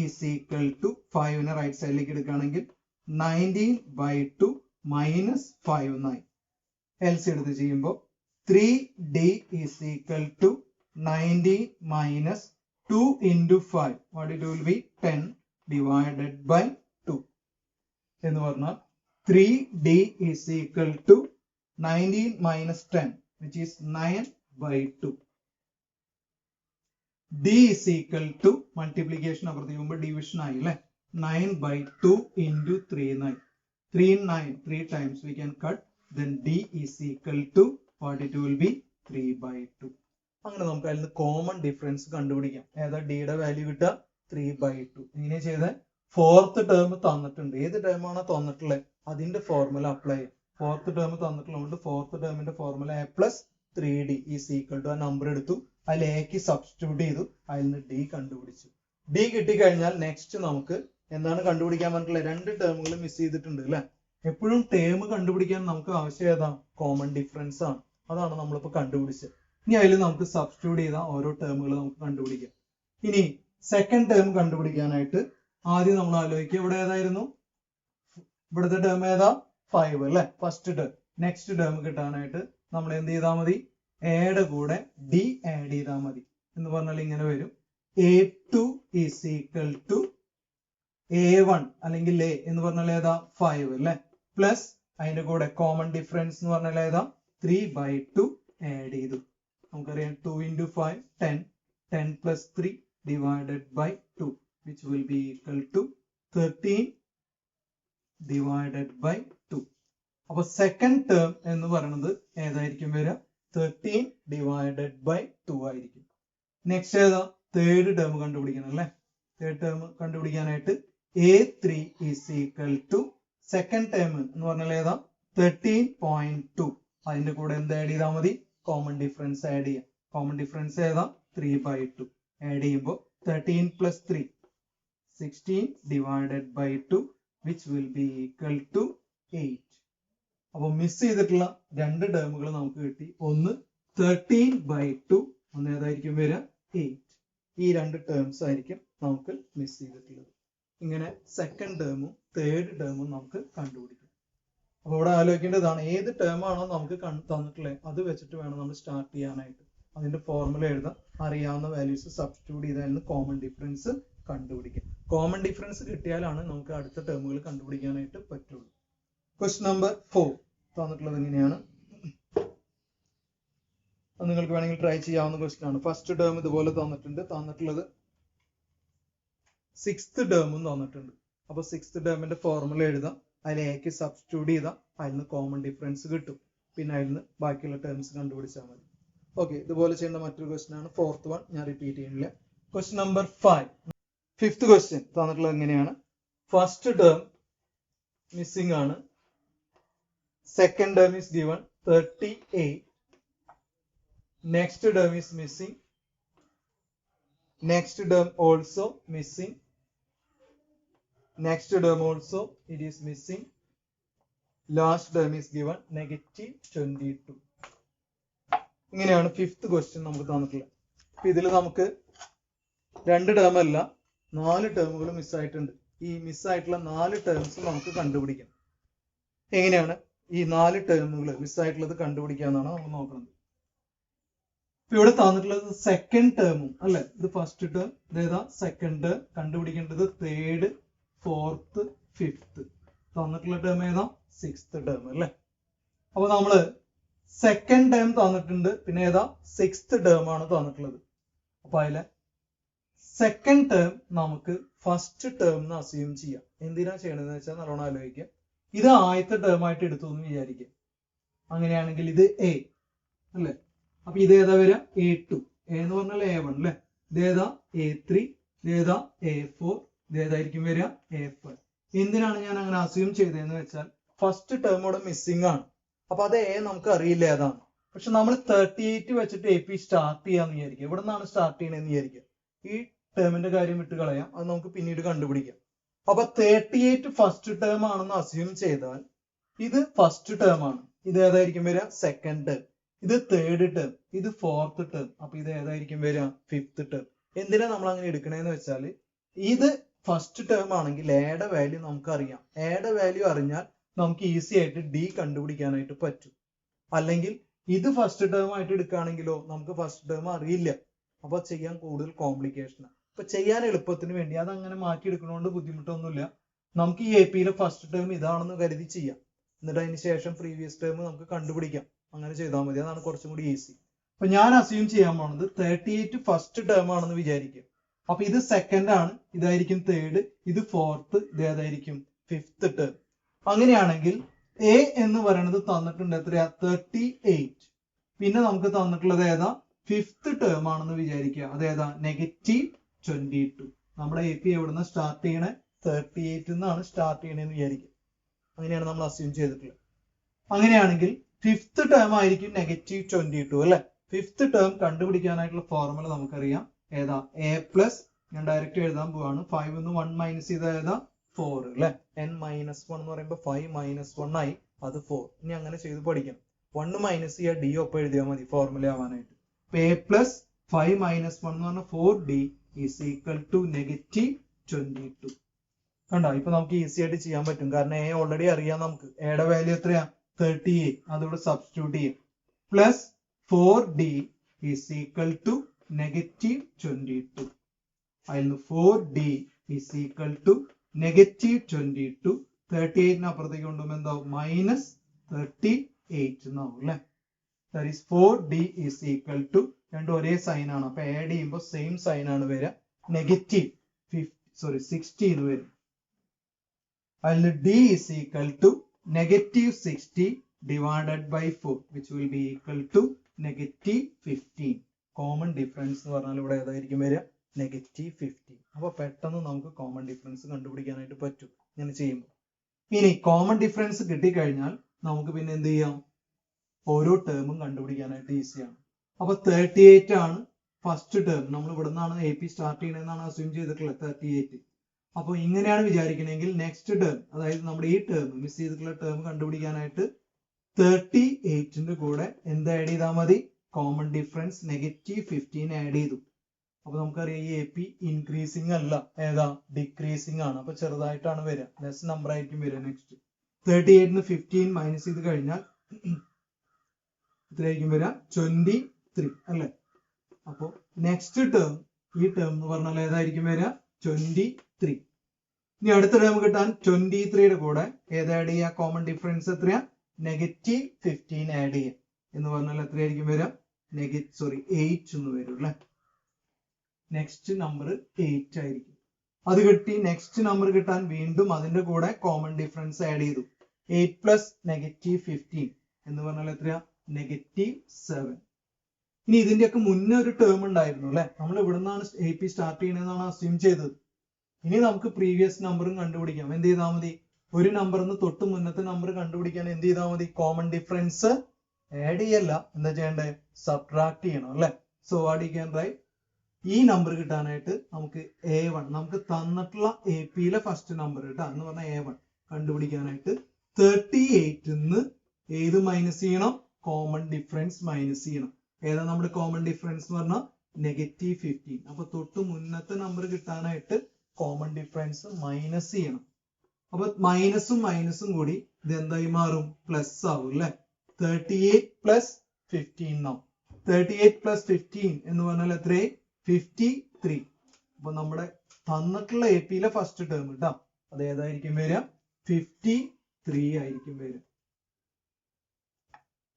5 റൈറ്റ് സൈഡിലേക്ക് എടുക്കുകയാണെങ്കിൽ 19/2 - 5 9. എൽസ് എടുത്ത് ചെയ്യുമ്പോൾ 3d = 90 - 2 × 5. What it will be? 10/2 എന്ന് പറഞ്ഞാൽ 3d = 19 - 10 which is 9/2. d = multiplication അപ്പുറത്ത് ചെയ്യുമ്പോൾ ഡിവിഷൻ ആയി അല്ലെ. 9/2 × 3 9. 3 × 9 3 times we can cut. Then d = what it will be? 3/2. അങ്ങനെ നമുക്ക് അതിൽ നിന്ന് കോമൺ ഡിഫറൻസ് കണ്ടുപിടിക്കാം. ഏതാ ഡിയുടെ വാല്യൂ കിട്ടുക? 3/2. ഇങ്ങനെ ചെയ്ത് ഫോർത്ത് ടേം തന്നിട്ടുണ്ട്. ഏത് ടേം ആണോ തന്നിട്ടുള്ളത് അതിന്റെ ഫോർമുല അപ്ലൈ ചെയ്യാം. ഫോർത്ത് ടേം തന്നിട്ടുള്ളതുകൊണ്ട് ഫോർത്ത് ടേമിന്റെ ഫോർമുല a + 3d = ആ നമ്പർ എടുത്തു, അതിൽ എക്ക് സബ്സ്റ്റിറ്റ്യൂട്ട് ചെയ്തു, അതിൽ നിന്ന് d കണ്ടുപിടിച്ചു. d കിട്ടിക്കഴിഞ്ഞാൽ നെക്സ്റ്റ് നമുക്ക് എന്താണ് കണ്ടുപിടിക്കാൻ പറഞ്ഞിട്ടുള്ളത്? രണ്ട് ടേമുകൾ മിസ് ചെയ്തിട്ടുണ്ട് അല്ലെ. എപ്പോഴും ടേം കണ്ടുപിടിക്കാൻ നമുക്ക് ആവശ്യം ഏതാ? കോമൺ ഡിഫറൻസ് ആണ്. അതാണ് നമ്മളിപ്പോ കണ്ടുപിടിച്ചത്. ഇനി അതിൽ നമുക്ക് സബ്സ്റ്റിറ്റ്യൂട്ട് ചെയ്ത ഓരോ ടേമുകൾ നമുക്ക് കണ്ടുപിടിക്കാം. ഇനി സെക്കൻഡ് ടേം കണ്ടുപിടിക്കാനായിട്ട് ആദ്യം നമ്മൾ ആലോചിക്കുക. ഇവിടെ ഏതായിരുന്നു? ഇവിടുത്തെ ടേം ഏതാ? 5 അല്ലെ, ഫസ്റ്റ് ടേം. നെക്സ്റ്റ് ടേം കിട്ടാനായിട്ട് നമ്മൾ എന്ത് ചെയ്താൽ മതി? എയുടെ കൂടെ d ആഡ് ചെയ്താൽ മതി. എന്ന് പറഞ്ഞാൽ ഇങ്ങനെ വരും. a2 = a1 അല്ലെങ്കിൽ a എന്ന് പറഞ്ഞാൽ ഏതാ? 5 അല്ലെ, പ്ലസ് അതിന്റെ കൂടെ കോമൺ ഡിഫറൻസ് എന്ന് പറഞ്ഞാൽ ഏതാ? 3/2 ആഡ് ചെയ്തു. നമുക്കറിയാം 2 × 5 10. 10 + 3 /2 which will be equal to 13/2. അപ്പൊ സെക്കൻഡ് ടേം എന്ന് പറയുന്നത് ഏതായിരിക്കും വരിക? 13/2 ആയിരിക്കും. നെക്സ്റ്റ് ഏതാ? തേർഡ് ടേം കണ്ടുപിടിക്കണം അല്ലെ. തേർഡ് ടേം കണ്ടുപിടിക്കാനായിട്ട് a3 = സെക്കൻഡ് ടേം എന്ന് പറഞ്ഞാൽ ഏതാ? 13.2. അതിന്റെ കൂടെ എന്ത് ആഡ് ചെയ്താൽ മതി? കോമൺ ഡിഫറൻസ് ആഡ് ചെയ്യാം. കോമൺ ഡിഫറൻസ് ഏതാ? 3/2. ആഡ് ചെയ്യുമ്പോൾ 13 + 3 16/2 which will be equal to 8. അപ്പൊ മിസ് ചെയ്തിട്ടുള്ള രണ്ട് ടേമുകൾ നമുക്ക് കിട്ടി. ഒന്ന് 13/2, ഒന്ന് ഏതായിരിക്കും വരിക 8. ഈ രണ്ട് ടേംസ് ആയിരിക്കും നമുക്ക് മിസ് ചെയ്തിട്ടുള്ളത്. ഇങ്ങനെ സെക്കൻഡ് ടേമും തേർഡ് ടേമും നമുക്ക് കണ്ടുപിടിക്കാം. അപ്പൊ ഇവിടെ ആലോചിക്കേണ്ടതാണ്, ഏത് ടേം ആണോ നമുക്ക് തന്നിട്ടുള്ളത് അത് വെച്ചിട്ട് വേണം നമ്മൾ സ്റ്റാർട്ട് ചെയ്യാനായിട്ട്. അതിന്റെ ഫോർമുല എഴുതാം, അറിയാവുന്ന വാല്യൂസ് സബ്സ്റ്റിറ്റ്യൂട്ട് ചെയ്താൽ കോമൺ ഡിഫറൻസ് കണ്ടുപിടിക്കാം. കോമൺ ഡിഫറൻസ് കിട്ടിയാലാണ് നമുക്ക് അടുത്ത ടേമുകൾ കണ്ടുപിടിക്കാനായിട്ട് പറ്റുള്ളൂ. ക്വസ്റ്റ്യൻ നമ്പർ 4 തന്നിട്ടുള്ളത് എങ്ങനെയാണ്, അത് നിങ്ങൾക്ക് വേണമെങ്കിൽ ട്രൈ ചെയ്യാവുന്ന ക്വസ്റ്റ്യൻ ആണ്. ഫസ്റ്റ് ടേം ഇതുപോലെ തന്നിട്ടുള്ളത് സിക്സ്ത് ടേമും തന്നിട്ടുണ്ട്. അപ്പൊ സിക്സ്ത് ടേമിന്റെ ഫോർമുല എഴുതാം, അതിൽ എക്ക് സബ്സ്റ്റിറ്റ്യൂട്ട് ചെയ്താൽ അതിൽ നിന്ന് കോമൺ ഡിഫറൻസ് കിട്ടും. പിന്നെ അതിൽ നിന്ന് ബാക്കിയുള്ള ടേംസ് കണ്ടുപിടിച്ചാൽ മതി. ഓക്കെ, ഇതുപോലെ ചെയ്യേണ്ട മറ്റൊരു ക്വസ്റ്റ്യൻ ആണ്. ഫോർത്ത് വൺ ഞാൻ റിപ്പീറ്റ് ചെയ്യുന്നില്ല. ക്വസ്റ്റ്യൻ നമ്പർ 5, ഫിഫ്ത് ക്വസ്റ്റ്യൻ തന്നിട്ടുള്ളത് എങ്ങനെയാണ്, ഫസ്റ്റ് ടേം മിസ്സിംഗ് ആണ്, second term is given 38, next term is missing, next term also missing, next term also it is missing, last term is given -22. ഇങ്ങനെയാണ് fifth question നമുക്ക് തന്നിട്ടുള്ളത്. അപ്പൊ ഇതിൽ നമുക്ക് രണ്ട് ടേം അല്ല 4 ടേമുകൾ മിസ്സായിട്ടുണ്ട്. ഈ മിസ്സായിട്ടുള്ള 4 ടേംസ് നമുക്ക് കണ്ടുപിടിക്കാം. എങ്ങനെയാണ് ഈ 4 ടേമുകൾ മിസ്സായിട്ടുള്ളത് കണ്ടുപിടിക്കാന്നാണ് നമ്മൾ നോക്കുന്നത്. ഇപ്പൊ ഇവിടെ തന്നിട്ടുള്ളത് സെക്കൻഡ് ടേമും അല്ലെ, ഇത് ഫസ്റ്റ് ടേം, ഇതേതാ സെക്കൻഡ് ടേം, കണ്ടുപിടിക്കേണ്ടത് തേർഡ്, ഫോർത്ത്, ഫിഫ്ത്ത്. തന്നിട്ടുള്ള ടേം ഏതാ സിക്സ്ത് ടേം അല്ലെ. അപ്പൊ നമ്മള് സെക്കൻഡ് ടേം തന്നിട്ടുണ്ട്, പിന്നെ ഏതാ സിക്സ്ത് ടേം ആണ് തന്നിട്ടുള്ളത്. അപ്പൊ അതിലെ സെക്കൻഡ് ടേം നമുക്ക് ഫസ്റ്റ് ടേം എന്ന് അസ്യൂം ചെയ്യാം. എന്തിനാ ചെയ്യണമെന്ന് വെച്ചാൽ നല്ലോണം ആലോചിക്കാം. ഇത് ആദ്യത്തെ ടേം ആയിട്ട് എടുത്തു എന്ന് വിചാരിക്കാം. അങ്ങനെയാണെങ്കിൽ ഇത് എ അല്ലെ, അപ്പൊ ഇത് ഏതാ വരിക A2, എ എന്ന് പറഞ്ഞാൽ A1 അല്ലെ, ഇതേതാ A3, ഇതേതാ A4, ഇതേതായിരിക്കും വരിക A5. എന്തിനാണ് ഞാൻ അങ്ങനെ അസ്യൂം ചെയ്തതെന്ന് വെച്ചാൽ ഫസ്റ്റ് ടേം ഇവിടെ മിസ്സിംഗ് ആണ്. അപ്പൊ അത് എ നമുക്ക് അറിയില്ല ഏതാണ്. പക്ഷെ നമ്മൾ 38 വെച്ചിട്ട് AP സ്റ്റാർട്ട് ചെയ്യാന്ന് വിചാരിക്കുക. ഇവിടെ നിന്നാണ് സ്റ്റാർട്ട് ചെയ്യണമെന്ന് വിചാരിക്കുക. ഈ ടേമിന്റെ കാര്യം വിട്ട് കളയാം, അത് നമുക്ക് പിന്നീട് കണ്ടുപിടിക്കാം. അപ്പൊ 38 ഫസ്റ്റ് ടേം ആണെന്ന് അസ്യൂം ചെയ്താൽ ഇത് ഫസ്റ്റ് ടേം ആണ്, ഇത് ഏതായിരിക്കും വരിക സെക്കൻഡ് ടേം, ഇത് തേർഡ് ടേം, ഇത് ഫോർത്ത് ടേം, അപ്പൊ ഇത് ഏതായിരിക്കും വരിക ഫിഫ്ത്ത് ടേം. എന്തിനാ നമ്മൾ അങ്ങനെ എടുക്കണേന്ന് വെച്ചാൽ ഇത് ഫസ്റ്റ് ടേം ആണെങ്കിൽ എയുടെ വാല്യൂ നമുക്ക് അറിയാം. എയുടെ വാല്യൂ അറിഞ്ഞാൽ നമുക്ക് ഈസി ആയിട്ട് ഡി കണ്ടുപിടിക്കാനായിട്ട് പറ്റും. അല്ലെങ്കിൽ ഇത് ഫസ്റ്റ് ടേം ആയിട്ട് എടുക്കുകയാണെങ്കിലോ നമുക്ക് ഫസ്റ്റ് ടേം അറിയില്ല, അപ്പൊ ചെയ്യാൻ കൂടുതൽ കോംപ്ലിക്കേഷൻ. അപ്പൊ ചെയ്യാൻ എളുപ്പത്തിന് വേണ്ടി അതങ്ങനെ മാറ്റിയെടുക്കുന്നതുകൊണ്ട് ബുദ്ധിമുട്ടൊന്നുമില്ല. നമുക്ക് ഈ AP-യിലെ ഫസ്റ്റ് ടേം ഇതാണെന്ന് കരുതി ചെയ്യാം, എന്നിട്ട് അതിന് ശേഷം പ്രീവിയസ് ടേം നമുക്ക് കണ്ടുപിടിക്കാം. അങ്ങനെ ചെയ്താൽ മതി, അതാണ് കുറച്ചും കൂടി ഈസി. അപ്പൊ ഞാൻ അസ്യൂം ചെയ്യാൻ പോകുന്നത് 38 ഫസ്റ്റ് ടേം ആണെന്ന് വിചാരിക്കും. അപ്പൊ ഇത് സെക്കൻഡ് ആണ്, ഇതായിരിക്കും തേർഡ്, ഇത് ഫോർത്ത്, ഇത് ഏതായിരിക്കും ഫിഫ്ത്ത് ടേം. അങ്ങനെയാണെങ്കിൽ എ എന്ന് പറയുന്നത് തന്നിട്ടുണ്ട് എത്രയാ 38. പിന്നെ നമുക്ക് തന്നിട്ടുള്ളത് ഏതാ ഫിഫ്ത്ത് ടേം ആണെന്ന് വിചാരിക്കുക, അതേതാ -22. നമ്മുടെ AP എവിടുന്ന സ്റ്റാർട്ട് ചെയ്യണേ 38 എന്നാണ് സ്റ്റാർട്ട് ചെയ്യണേന്ന് വിചാരിക്കുക. അങ്ങനെയാണ് നമ്മൾ അസ്യൂം ചെയ്തിട്ടുള്ളത്. അങ്ങനെയാണെങ്കിൽ ഫിഫ്ത്ത് ടേം ആയിരിക്കും -22 അല്ലെ. ഫിഫ്ത്ത് ടേം കണ്ടുപിടിക്കാനായിട്ടുള്ള ഫോർമുല നമുക്കറിയാം, ഏതാ A+, ഞാൻ ഡയറക്റ്റ് എഴുതാൻ പോവാണ്. 5 എന്ന് 1 മൈനസ് ചെയ്ത ഏതാ 4 അല്ലെ. n-1 എന്ന് പറയുമ്പോൾ 5 - 1 ആയി, അത് 4. ഇനി അങ്ങനെ ചെയ്ത് പഠിക്കണം. 1 മൈനസ് ചെയ്യുക, ഡി ഒപ്പം എഴുതിയാൽ മതി ഫോർമുല ആവാനായിട്ട്. A+, 5 - 1 എന്ന് പറഞ്ഞാൽ 4D is equal to -22. കണ്ടോ, ഇപ്പൊ നമുക്ക് ഈസി ആയിട്ട് ചെയ്യാൻ പറ്റും. കാരണം എ ഓൾറെഡി അറിയാം നമുക്ക്. എയുടെ വാല്യൂ എത്രയാ 38, അതോടെ സബ്സ്റ്റിറ്റ്യൂട്ട് ചെയ്യും. Plus 4D is equal to -22. അതിൽ 4D is equal to -22. 38 അപ്പുറത്തേക്ക് കൊണ്ടുപോകുമ്പോൾ എന്താവും -38 എന്നാവും അല്ലെ. That is 4D is equal to, രണ്ടും ഒരേ സൈൻ ആണ്, അപ്പൊ ആഡ് ചെയ്യുമ്പോൾ സെയിം സൈൻ ആണ് വരിക, -60 എന്ന് വരും. അതിൽ D is equal to -60 divided by 4, which will be equal to -15. Common difference എന്ന് പറഞ്ഞാൽ ഇവിടെ ഏതായിരിക്കും വരിക -15. അപ്പൊ പെട്ടെന്ന് നമുക്ക് കോമൺ ഡിഫറൻസ് കണ്ടുപിടിക്കാനായിട്ട് പറ്റും ഇങ്ങനെ ചെയ്യുമ്പോൾ. ഇനി കോമൺ ഡിഫറൻസ് കിട്ടിക്കഴിഞ്ഞാൽ നമുക്ക് പിന്നെ എന്ത് ചെയ്യാം, ഓരോ ടേമും കണ്ടുപിടിക്കാനായിട്ട് ഈസിയാണ്. അപ്പൊ 38 ആണ് ഫസ്റ്റ് ടേം, നമ്മൾ ഇവിടെ നിന്നാണ് AP സ്റ്റാർട്ട് ചെയ്യണമെന്നാണ് അസ്യൂം ചെയ്തിട്ടുള്ളത് 38. അപ്പൊ ഇങ്ങനെയാണ് വിചാരിക്കണമെങ്കിൽ നെക്സ്റ്റ് ടേം, അതായത് നമ്മുടെ ഈ ടേം മിസ് ചെയ്തിട്ടുള്ള ടേം കണ്ടുപിടിക്കാനായിട്ട് 38ന്റെ കൂടെ എന്ത് ആഡ് ചെയ്താൽ മതി? കോമൺ ഡിഫറൻസ് -15 ആഡ് ചെയ്തു. അപ്പൊ നമുക്കറിയാം ഈ എ പി ഇൻക്രീസിങ് അല്ല, ഏതാ ഡിക്രീസിങ് ആണ്. അപ്പൊ ചെറുതായിട്ടാണ് വരിക, ലെസ് നമ്പർ ആയിരിക്കും വരിക. നെക്സ്റ്റ് 38ന്ന് 15 മൈനസ് ചെയ്ത് കഴിഞ്ഞാൽ എത്രയായിരിക്കും വരിക? 23 അല്ലെ? അപ്പൊ നെക്സ്റ്റ് ടേം, ഈ ടേം എന്ന് പറഞ്ഞാൽ ഏതായിരിക്കും വരിക? 23. ഇനി അടുത്ത ടേം കിട്ടാൻ 23യുടെ കൂടെ ഏത് ആഡ് ചെയ്യുക? കോമൺ ഡിഫറൻസ് എത്രയാ? -15 ആഡ് ചെയ്യുക എന്ന് പറഞ്ഞാൽ എത്രയായിരിക്കും വരിക? 8 എന്ന് വരും അല്ലെ? നെക്സ്റ്റ് നമ്പർ 8 ആയിരിക്കും. അത് കിട്ടി. നെക്സ്റ്റ് നമ്പർ കിട്ടാൻ വീണ്ടും അതിന്റെ കൂടെ കോമൺ ഡിഫറൻസ് ആഡ് ചെയ്തു. 8 പ്ലസ് -15 എന്ന് പറഞ്ഞാൽ എത്രയാ? -7. ഇനി ഇതിന്റെയൊക്കെ മുന്നേ ഒരു ടേം ഉണ്ടായിരുന്നു അല്ലെ? നമ്മൾ ഇവിടെ നിന്നാണ് എ പി സ്റ്റാർട്ട് ചെയ്യണമെന്നാണ് അസ്യൂം ചെയ്തത്. ഇനി നമുക്ക് പ്രീവിയസ് നമ്പറും കണ്ടുപിടിക്കാം. എന്ത് ചെയ്താൽ മതി? ഒരു നമ്പറിന് തൊട്ട് മുന്നത്തെ നമ്പർ കണ്ടുപിടിക്കാൻ എന്ത് ചെയ്താൽ മതി? കോമൺ ഡിഫറൻസ് ആഡ് ചെയ്യല്ല, എന്താ ചെയ്യണ്ടേ? സബ്ട്രാക്ട് ചെയ്യണം അല്ലെ? So what you can write? ഈ നമ്പർ കിട്ടാനായിട്ട് നമുക്ക് A1, നമുക്ക് തന്നിട്ടുള്ള എ പിയിലെ ഫസ്റ്റ് നമ്പർ കേട്ടോ എന്ന് പറഞ്ഞാൽ A1 കണ്ടുപിടിക്കാനായിട്ട് 38ന്ന് ഏത് മൈനസ് ചെയ്യണം? കോമൺ ഡിഫറൻസ് മൈനസ് ചെയ്യണം. ഏതാ നമ്മുടെ കോമൺ ഡിഫറൻസ് എന്ന് പറഞ്ഞാൽ -15. അപ്പൊ തൊട്ട് മുന്നത്തെ നമ്പർ കിട്ടാനായിട്ട് കോമൺ ഡിഫറൻസ് മൈനസ് ചെയ്യണം. അപ്പൊ മൈനസും മൈനസും കൂടി ഇത് എന്തായി മാറും? പ്ലസ് ആവും അല്ലെ? 38 പ്ലസ് 15 നാവും. 38 പ്ലസ് 15 എന്ന് പറഞ്ഞാൽ എത്രയായി? 53. അപ്പൊ നമ്മുടെ തന്നിട്ടുള്ള എ പിയിലെ ഫസ്റ്റ് ടേം കേട്ടോ, അത് ഏതായിരിക്കും വരിക? 53 ആയിരിക്കും വരിക.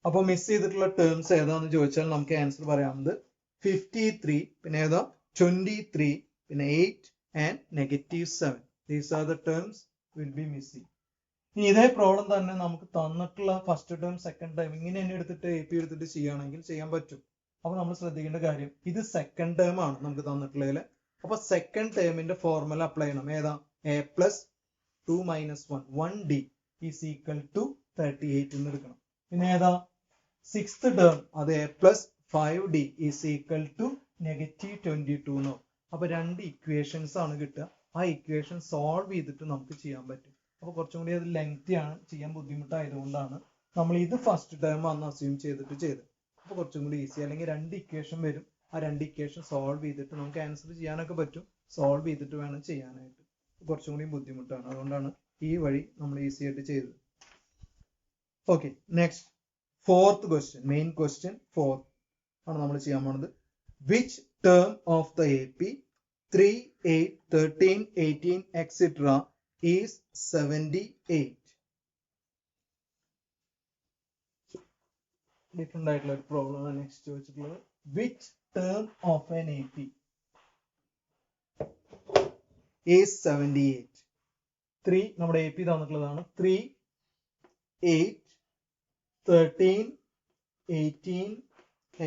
അപ്പൊ മിസ് ചെയ്തിട്ടുള്ള ടേംസ് ഏതാന്ന് ചോദിച്ചാൽ നമുക്ക് ആൻസർ പറയാവുന്നത് 53, പിന്നെ ഏതാ? 23, പിന്നെ 8 and -7. These are the terms will be missing. ഇനി ഇതേ പ്രോബ്ലം തന്നെ നമുക്ക് തന്നിട്ടുള്ള ഫസ്റ്റ് ടേം സെക്കൻഡ് ടേം ഇങ്ങനെ തന്നെ എടുത്തിട്ട് എ പി എടുത്തിട്ട് ചെയ്യുകയാണെങ്കിൽ ചെയ്യാൻ പറ്റും. അപ്പൊ നമ്മൾ ശ്രദ്ധിക്കേണ്ട കാര്യം, ഇത് സെക്കൻഡ് ടേം ആണ് നമുക്ക് തന്നിട്ടുള്ളതിൽ. അപ്പൊ സെക്കൻഡ് ടേമിന്റെ ഫോർമുല അപ്ലൈ ചെയ്യണം. ഏതാ? a plus 2 minus 1 1d is equal to 38 എന്ന് എടുക്കണം. പിന്നെ ഏതാ? സിക്സ്ത് ടേം, അത് a plus 5d is equal to -22 എന്നോ. അപ്പൊ രണ്ട് ഇക്വേഷൻസ് ആണ് കിട്ടുക. ആ ഇക്വേഷൻ സോൾവ് ചെയ്തിട്ട് നമുക്ക് ചെയ്യാൻ പറ്റും. അപ്പൊ കുറച്ചും കൂടി അത് ലെങ്തി ആണ്, ചെയ്യാൻ ബുദ്ധിമുട്ടായതുകൊണ്ടാണ് നമ്മൾ ഇത് ഫസ്റ്റ് ടേം ആണെന്ന് അസ്യൂം ചെയ്തിട്ട് ചെയ്തത്. അപ്പൊ കുറച്ചും കൂടി ഈസി. അല്ലെങ്കിൽ രണ്ട് ഇക്വേഷൻ വരും, ആ രണ്ട് ഇക്വേഷൻ സോൾവ് ചെയ്തിട്ട് നമുക്ക് ആൻസർ ചെയ്യാനൊക്കെ പറ്റും. സോൾവ് ചെയ്തിട്ട് വേണം ചെയ്യാനായിട്ട്, കുറച്ചും കൂടി ബുദ്ധിമുട്ടാണ്. അതുകൊണ്ടാണ് ഈ വഴി നമ്മൾ ഈസി ആയിട്ട് ചെയ്തത്. Okay, next fourth question, main question 4 ആണ് നമ്മൾ ചെയ്യാൻ പോണത്. Which term of the A P 3, 8, 13, 18 etc. is 78? Different ആയിട്ടുള്ള ഒരു പ്രോബ്ലം ആണ് നെക്സ്റ്റ് ചോദിച്ചിട്ടുള്ളത്. Which term of N A P is 78? 3 നമ്മുടെ എ പി തന്നിട്ടുള്ളതാണ്. 3, 8, 13, 18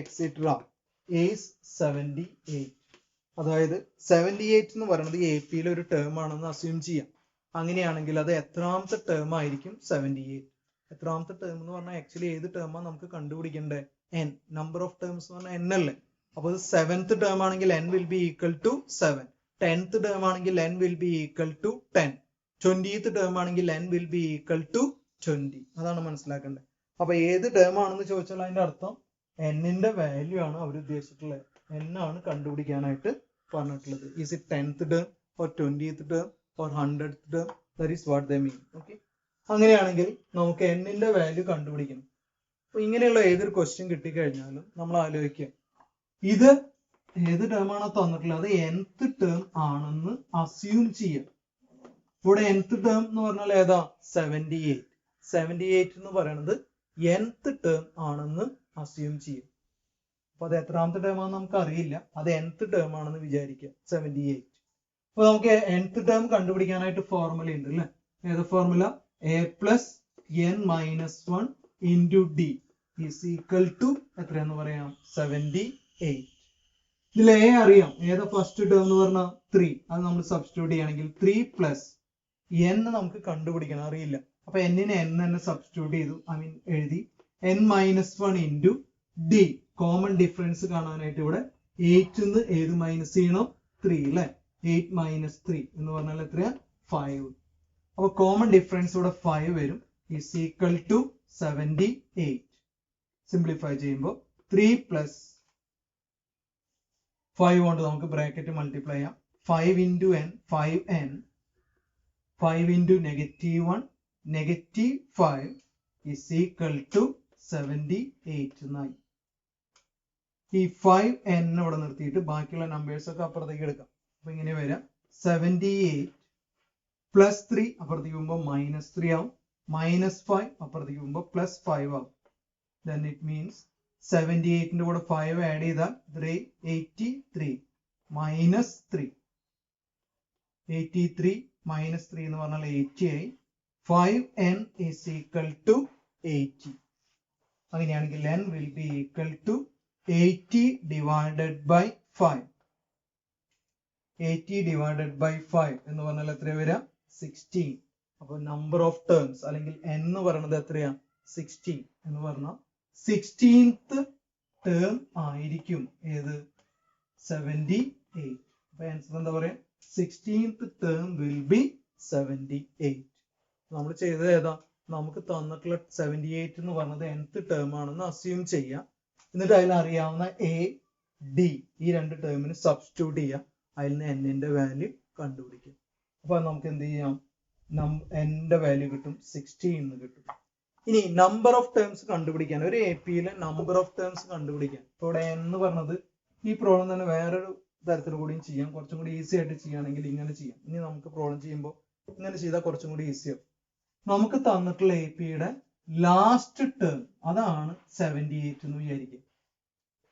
etc. is 78. അതായത് 78 എന്ന് പറയുന്നത് എ പിയിലെ ഒരു ടേം ആണെന്ന് അസ്യൂം ചെയ്യാം. അങ്ങനെയാണെങ്കിൽ അത് എത്രാമത്തെ ടേം ആയിരിക്കും? 78. എത്രാമത്തെ ടേം എന്ന് പറഞ്ഞാൽ ആക്ച്വലി ഏത് ടേമാണ് നമുക്ക് കണ്ടുപിടിക്കേണ്ടത്? n. നമ്പർ ഓഫ് ടേംസ് എന്ന് പറഞ്ഞാൽ n അല്ലേ? അപ്പൊ ഇത് 7th ടേം ആണെങ്കിൽ n will be equal to 7. 10th term ആണെങ്കിൽ n will be equal to 10. 20th term ആണെങ്കിൽ n will be equal to 20. അതാണ് മനസ്സിലാക്കേണ്ടത്. അപ്പൊ ഏത് ടേം ആണെന്ന് ചോദിച്ചാൽ അതിന്റെ അർത്ഥം n-ന്റെ വാല്യൂ ആണ് അവർ ഉദ്ദേശിച്ചിട്ടുള്ളത്. n ആണ് കണ്ടുപിടിക്കാനായിട്ട് പറഞ്ഞിട്ടുള്ളത്. Is it 10th term or 20th term or 100th term? That is what they mean. Okay. അങ്ങനെയാണെങ്കിൽ നമുക്ക് n-ന്റെ വാല്യൂ കണ്ടുപിടിക്കണം. അപ്പൊ ഇങ്ങനെയുള്ള ഏതൊരു ക്വസ്റ്റ്യൻ കിട്ടിക്കഴിഞ്ഞാലും നമ്മൾ ആലോചിക്കുക, ഇത് ഏത് ടേം ആണോ തന്നിട്ടുള്ളത് അത് nth ടേം ആണെന്ന് അസ്യൂം ചെയ്യാം. ഇവിടെ nth ടേം എന്ന് പറഞ്ഞാൽ ഏതാ? 78. 78 എന്ന് പറയുന്നത് nth ടേം ആണെന്ന് അസ്യൂം ചെയ്യും. അപ്പൊ അത് എത്രാമത്തെ ടേം ആണെന്ന് നമുക്ക് അറിയില്ല, അത് nth ടേം ആണെന്ന് വിചാരിക്കുക. 78. അപ്പൊ നമുക്ക് nth ടേം കണ്ടുപിടിക്കാനായിട്ട് ഫോർമുല ഉണ്ട് അല്ലെ? ഏത് formula? a plus n minus 1 into d is equal to എത്രയെന്ന് പറയാം? 78. ഇതിൽ a അറിയാം, ഏതാ ഫസ്റ്റ് ടേം എന്ന് പറഞ്ഞാൽ 3. അത് നമ്മൾ സബ്സ്റ്റിറ്റ്യൂട്ട് ചെയ്യുകയാണെങ്കിൽ 3 plus n നമുക്ക് കണ്ടുപിടിക്കണം, അറിയില്ല. അപ്പൊ n-നെ n തന്നെ സബ്സ്റ്റിറ്റ്യൂട്ട് ചെയ്തു, എഴുതി. n minus 1 into d, common difference കാണാനായിട്ട് ഇവിടെ 8 ന്ന് ഏത് മൈനസ് ചെയ്യണം? 3 അല്ലെ? 8 minus 3 എന്ന് പറഞ്ഞാൽ എത്രയാ? 5. അപ്പൊ കോമൺ ഡിഫറൻസ് ഇവിടെ 5 വരും. Is equal to 78. സിംപ്ലിഫൈ ചെയ്യുമ്പോൾ 3 പ്ലസ് 5 കൊണ്ട് നമുക്ക് ബ്രാക്കറ്റ് മൾട്ടിപ്ലൈ ചെയ്യാം. 5 into n, 5n, 5 into -1, -5 is equal to 78 എന്നായി. ഈ 5n ഇവിടെ നിർത്തിയിട്ട് ബാക്കിയുള്ള നമ്പേഴ്സ് ഒക്കെ അപ്പുറത്തേക്ക് എടുക്കാം. അപ്പൊ ഇങ്ങനെ വരാം 78 പ്ലസ് 3 അപ്പുറത്തേക്ക് പോകുമ്പോൾ -3 ആവും, -5 അപ്പുറത്തേക്ക് പോകുമ്പോൾ +5 ആവും. Then it means 78ന്റെ കൂടെ 5 ആഡ് ചെയ്താൽ 83 മൈനസ് 3. 83 മൈനസ് 3 എന്ന് പറഞ്ഞാൽ 80 ആയി. 5n is equal to 80. അങ്ങനെയാണെങ്കിൽ n will be equal to 80 divided by 5. 80 divided by 5 എന്ന് പറഞ്ഞാൽ എത്ര വരിക? 16. അപ്പോൾ നമ്പർ ഓഫ് ടേംസ് അല്ലെങ്കിൽ n എന്ന് പറയുന്നത് എത്രയാ? 16 എന്ന് പറഞ്ഞാൽ 16th ടേം ആയിരിക്കും ഏത്? 78. അപ്പൊ ആൻസർ എന്താ പറയാ? 16th term will be 78. നമ്മൾ ചെയ്തത് ഏതാ? നമുക്ക് തന്നിട്ടുള്ള 78 എന്ന് പറഞ്ഞത് nth ടേം ആണെന്ന് അസ്യൂം ചെയ്യാം. എന്നിട്ട് അതിൽ അറിയാവുന്ന a, d ഈ രണ്ട് ടേമിന് സബ്സ്റ്റിറ്റ്യൂട്ട് ചെയ്യാം. അതിൽ നിന്ന് n-ന്റെ വാല്യൂ കണ്ടുപിടിക്കാം. അപ്പൊ നമുക്ക് എന്ത് ചെയ്യാം? n-ന്റെ വാല്യൂ കിട്ടും 16 എന്ന് കിട്ടും. ഇനി നമ്പർ ഓഫ് ടേംസ് കണ്ടുപിടിക്കാൻ, ഒരു APയിലെ നമ്പർ ഓഫ് ടേംസ് കണ്ടുപിടിക്കാൻ ഇപ്പോൾ ഇവിടെ n എന്ന് പറഞ്ഞത് ഈ പ്രോബ്ലം തന്നെ വേറൊരു തരത്തിൽ കൂടിയും ചെയ്യാം. കുറച്ചും കൂടി ഈസി ആയിട്ട് ചെയ്യുകയാണെങ്കിൽ ഇങ്ങനെ ചെയ്യാം. ഇനി നമുക്ക് പ്രോബ്ലം ചെയ്യുമ്പോൾ ഇങ്ങനെ ചെയ്താൽ കുറച്ചും കൂടി ഈസിയാവും. നമുക്ക് തന്നിട്ടുള്ള APയുടെ ലാസ്റ്റ് ടേം അതാണ് 78 എന്ന് വിചാരിക്കുക.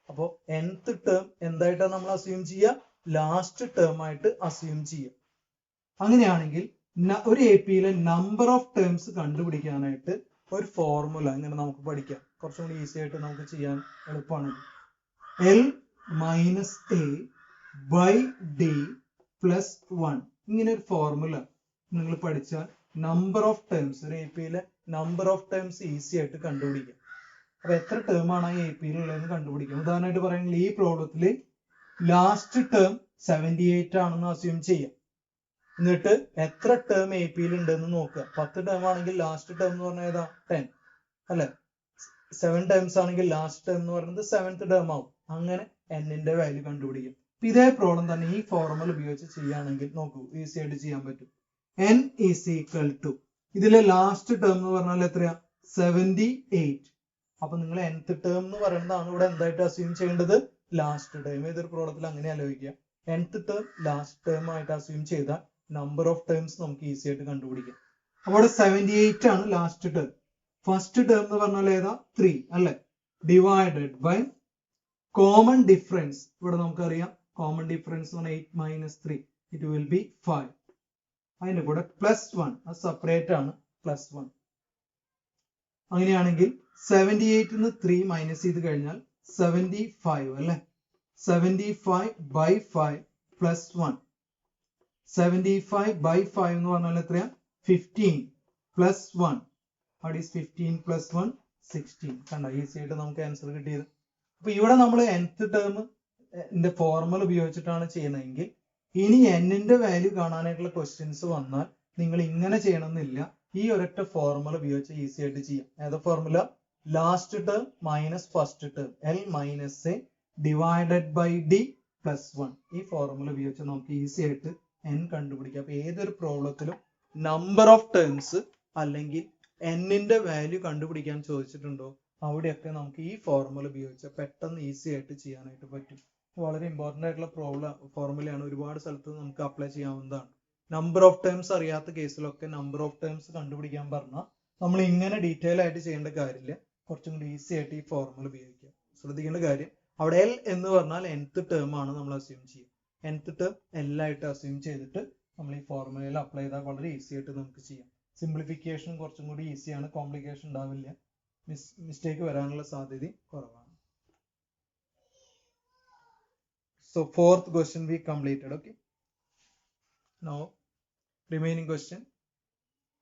അപ്പോൾ nth ടേം എന്തായിട്ടാണ് നമ്മൾ അസ്യൂം ചെയ്യുക? ലാസ്റ്റ് ടേം ആയിട്ട് അസ്യൂം ചെയ്യുക. അങ്ങനെയാണെങ്കിൽ ഒരു APയിലെ നമ്പർ ഓഫ് ടേംസ് കണ്ടുപിടിക്കാനായിട്ട് ഒരു ഫോർമുല ഇങ്ങനെ നമുക്ക് പഠിക്കാം. കുറച്ചും കൂടി ഈസി ആയിട്ട് നമുക്ക് ചെയ്യാൻ എളുപ്പമാണ്. L minus A by D plus 1 ഇങ്ങനെ ഒരു ഫോർമുല നിങ്ങൾ പഠിച്ചാൽ നമ്പർ ഓഫ് ടേംസ്, ഒരു APയിലെ നമ്പർ ഓഫ് ടേംസ് ഈസി ആയിട്ട് കണ്ടുപിടിക്കാം. അപ്പൊ എത്ര ടേം ആണ് ഈ APയിൽ ഉള്ളതെന്ന് കണ്ടുപിടിക്കാം. ഉദാഹരണമായിട്ട് പറയുകയാണെങ്കിൽ ഈ പ്രോബ്ലത്തിൽ ലാസ്റ്റ് ടേം 78 ആണെന്ന് അസ്യൂം ചെയ്യാം. എന്നിട്ട് എത്ര ടേം APയിൽ ഉണ്ടെന്ന് നോക്കുക. 10 ടേം ആണെങ്കിൽ ലാസ്റ്റ് ടേം എന്ന് പറഞ്ഞാൽ ഏതാ? 10 അല്ലെ? 7 ടേംസ് ആണെങ്കിൽ ലാസ്റ്റ് ടേം എന്ന് പറയുന്നത് 7th ടേം ആവും. അങ്ങനെ n-ന്റെ വാല്യൂ കണ്ടുപിടിക്കും. ഇതേ പ്രോബ്ലം തന്നെ ഈ ഫോർമുല ഉപയോഗിച്ച് ചെയ്യുകയാണെങ്കിൽ നോക്കൂ, ഈസി ആയിട്ട് ചെയ്യാൻ പറ്റും. n is equal to ഇതിലെ ലാസ്റ്റ് ടേം എന്ന് പറഞ്ഞാൽ എത്രയാ? 78. അപ്പൊ നിങ്ങൾ nth ടേം എന്ന് പറയുന്നതാണ് ഇവിടെ എന്തായിട്ട് അസ്യൂം ചെയ്യേണ്ടത്? Last term. ഏതൊരു പ്രോബ്ലത്തിൽ അങ്ങനെ ആലോചിക്കുക. nth ടേം ലാസ്റ്റ് ടേം ആയിട്ട് അസ്യൂം ചെയ്താൽ നമ്പർ ഓഫ് ടേംസ് നമുക്ക് ഈസി ആയിട്ട് കണ്ടുപിടിക്കാം. അപ്പോൾ ഇവിടെ 78 ആണ് ലാസ്റ്റ് ടേം. ഫസ്റ്റ് ടേം എന്ന് പറഞ്ഞാൽ ഏതാ? 3 അല്ലെ? Divided by common difference. ഇവിടെ നമുക്കറിയാം common difference 8 minus 3 it will be 5. അതിന്റെ കൂടെ +1 അത് സെപ്പറേറ്റ് ആണ്, +1. അങ്ങനെയാണെങ്കിൽ 78 ന്ന് 3 മൈനസ് ചെയ്ത് കഴിഞ്ഞാൽ 75 അല്ലെ? 75 by 5 +1. 75 by 5 എന്ന് പറഞ്ഞാൽ എത്രയാ? 15 +1. What is 15 + 1? 16. കണ്ടോ, ഈസി ആയിട്ട് നമുക്ക് ആൻസർ കിട്ടിയത്. അപ്പൊ ഇവിടെ നമ്മൾ nth ടേമിന്റെ ഫോർമുല ഉപയോഗിച്ചിട്ടാണ് ചെയ്യുന്നതെങ്കിൽ ഇനി n-ന്റെ വാല്യൂ കാണാനായിട്ടുള്ള ക്വസ്റ്റ്യൻസ് വന്നാൽ നിങ്ങൾ ഇങ്ങനെ ചെയ്യണമെന്നില്ല. ഈ ഒരൊറ്റ ഫോർമുല ഉപയോഗിച്ച് ഈസി ആയിട്ട് ചെയ്യാം. ഏതാ formula? Last term minus first term, L minus A divided by D plus 1. ഈ ഫോർമുല ഉപയോഗിച്ച് നമുക്ക് ഈസി ആയിട്ട് n കണ്ടുപിടിക്കാം. അപ്പൊ ഏതൊരു പ്രോബ്ലത്തിലും നമ്പർ ഓഫ് ടേംസ് അല്ലെങ്കിൽ n-ന്റെ വാല്യൂ കണ്ടുപിടിക്കാൻ ചോദിച്ചിട്ടുണ്ടോ അവിടെയൊക്കെ നമുക്ക് ഈ ഫോർമുല ഉപയോഗിച്ച് പെട്ടെന്ന് ഈസി ആയിട്ട് ചെയ്യാനായിട്ട് പറ്റും. വളരെ ഇമ്പോർട്ടന്റ് ആയിട്ടുള്ള ഫോർമുലയാണ്. ഒരുപാട് സ്ഥലത്ത് നമുക്ക് അപ്ലൈ ചെയ്യാവുന്നതാണ്. നമ്പർ ഓഫ് ടേംസ് അറിയാത്ത കേസിലൊക്കെ നമ്പർ ഓഫ് ടേംസ് കണ്ടുപിടിക്കാൻ പറഞ്ഞാൽ നമ്മൾ ഇങ്ങനെ ഡീറ്റെയിൽ ആയിട്ട് ചെയ്യേണ്ട കാര്യമില്ല. കുറച്ചും കൂടി ഈസി ആയിട്ട് ഈ ഫോർമുല ഉപയോഗിക്കാം. ശ്രദ്ധിക്കേണ്ട കാര്യം അവിടെ L എന്ന് പറഞ്ഞാൽ nth ടേം ആണ് നമ്മൾ അസ്യൂം ചെയ്യുക. nth ടേം L ആയിട്ട് അസ്യൂം ചെയ്തിട്ട് നമ്മൾ ഈ ഫോർമുലയിൽ അപ്ലൈ ചെയ്താൽ വളരെ ഈസി ആയിട്ട് നമുക്ക് ചെയ്യാം. സിംപ്ലിഫിക്കേഷൻ കുറച്ചും കൂടി ഈസിയാണ്, കോംപ്ലിക്കേഷൻ ഉണ്ടാവില്ല, മിസ്റ്റേക്ക് വരാനുള്ള സാധ്യത കുറവാണ്. So fourth question we completed. Okay, now remaining question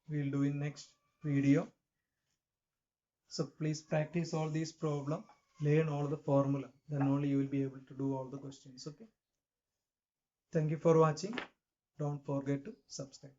we will do in next video. So please practice all these problem, learn all the formula, then only you will be able to do all the questions. Okay, thank you for watching. Don't forget to subscribe.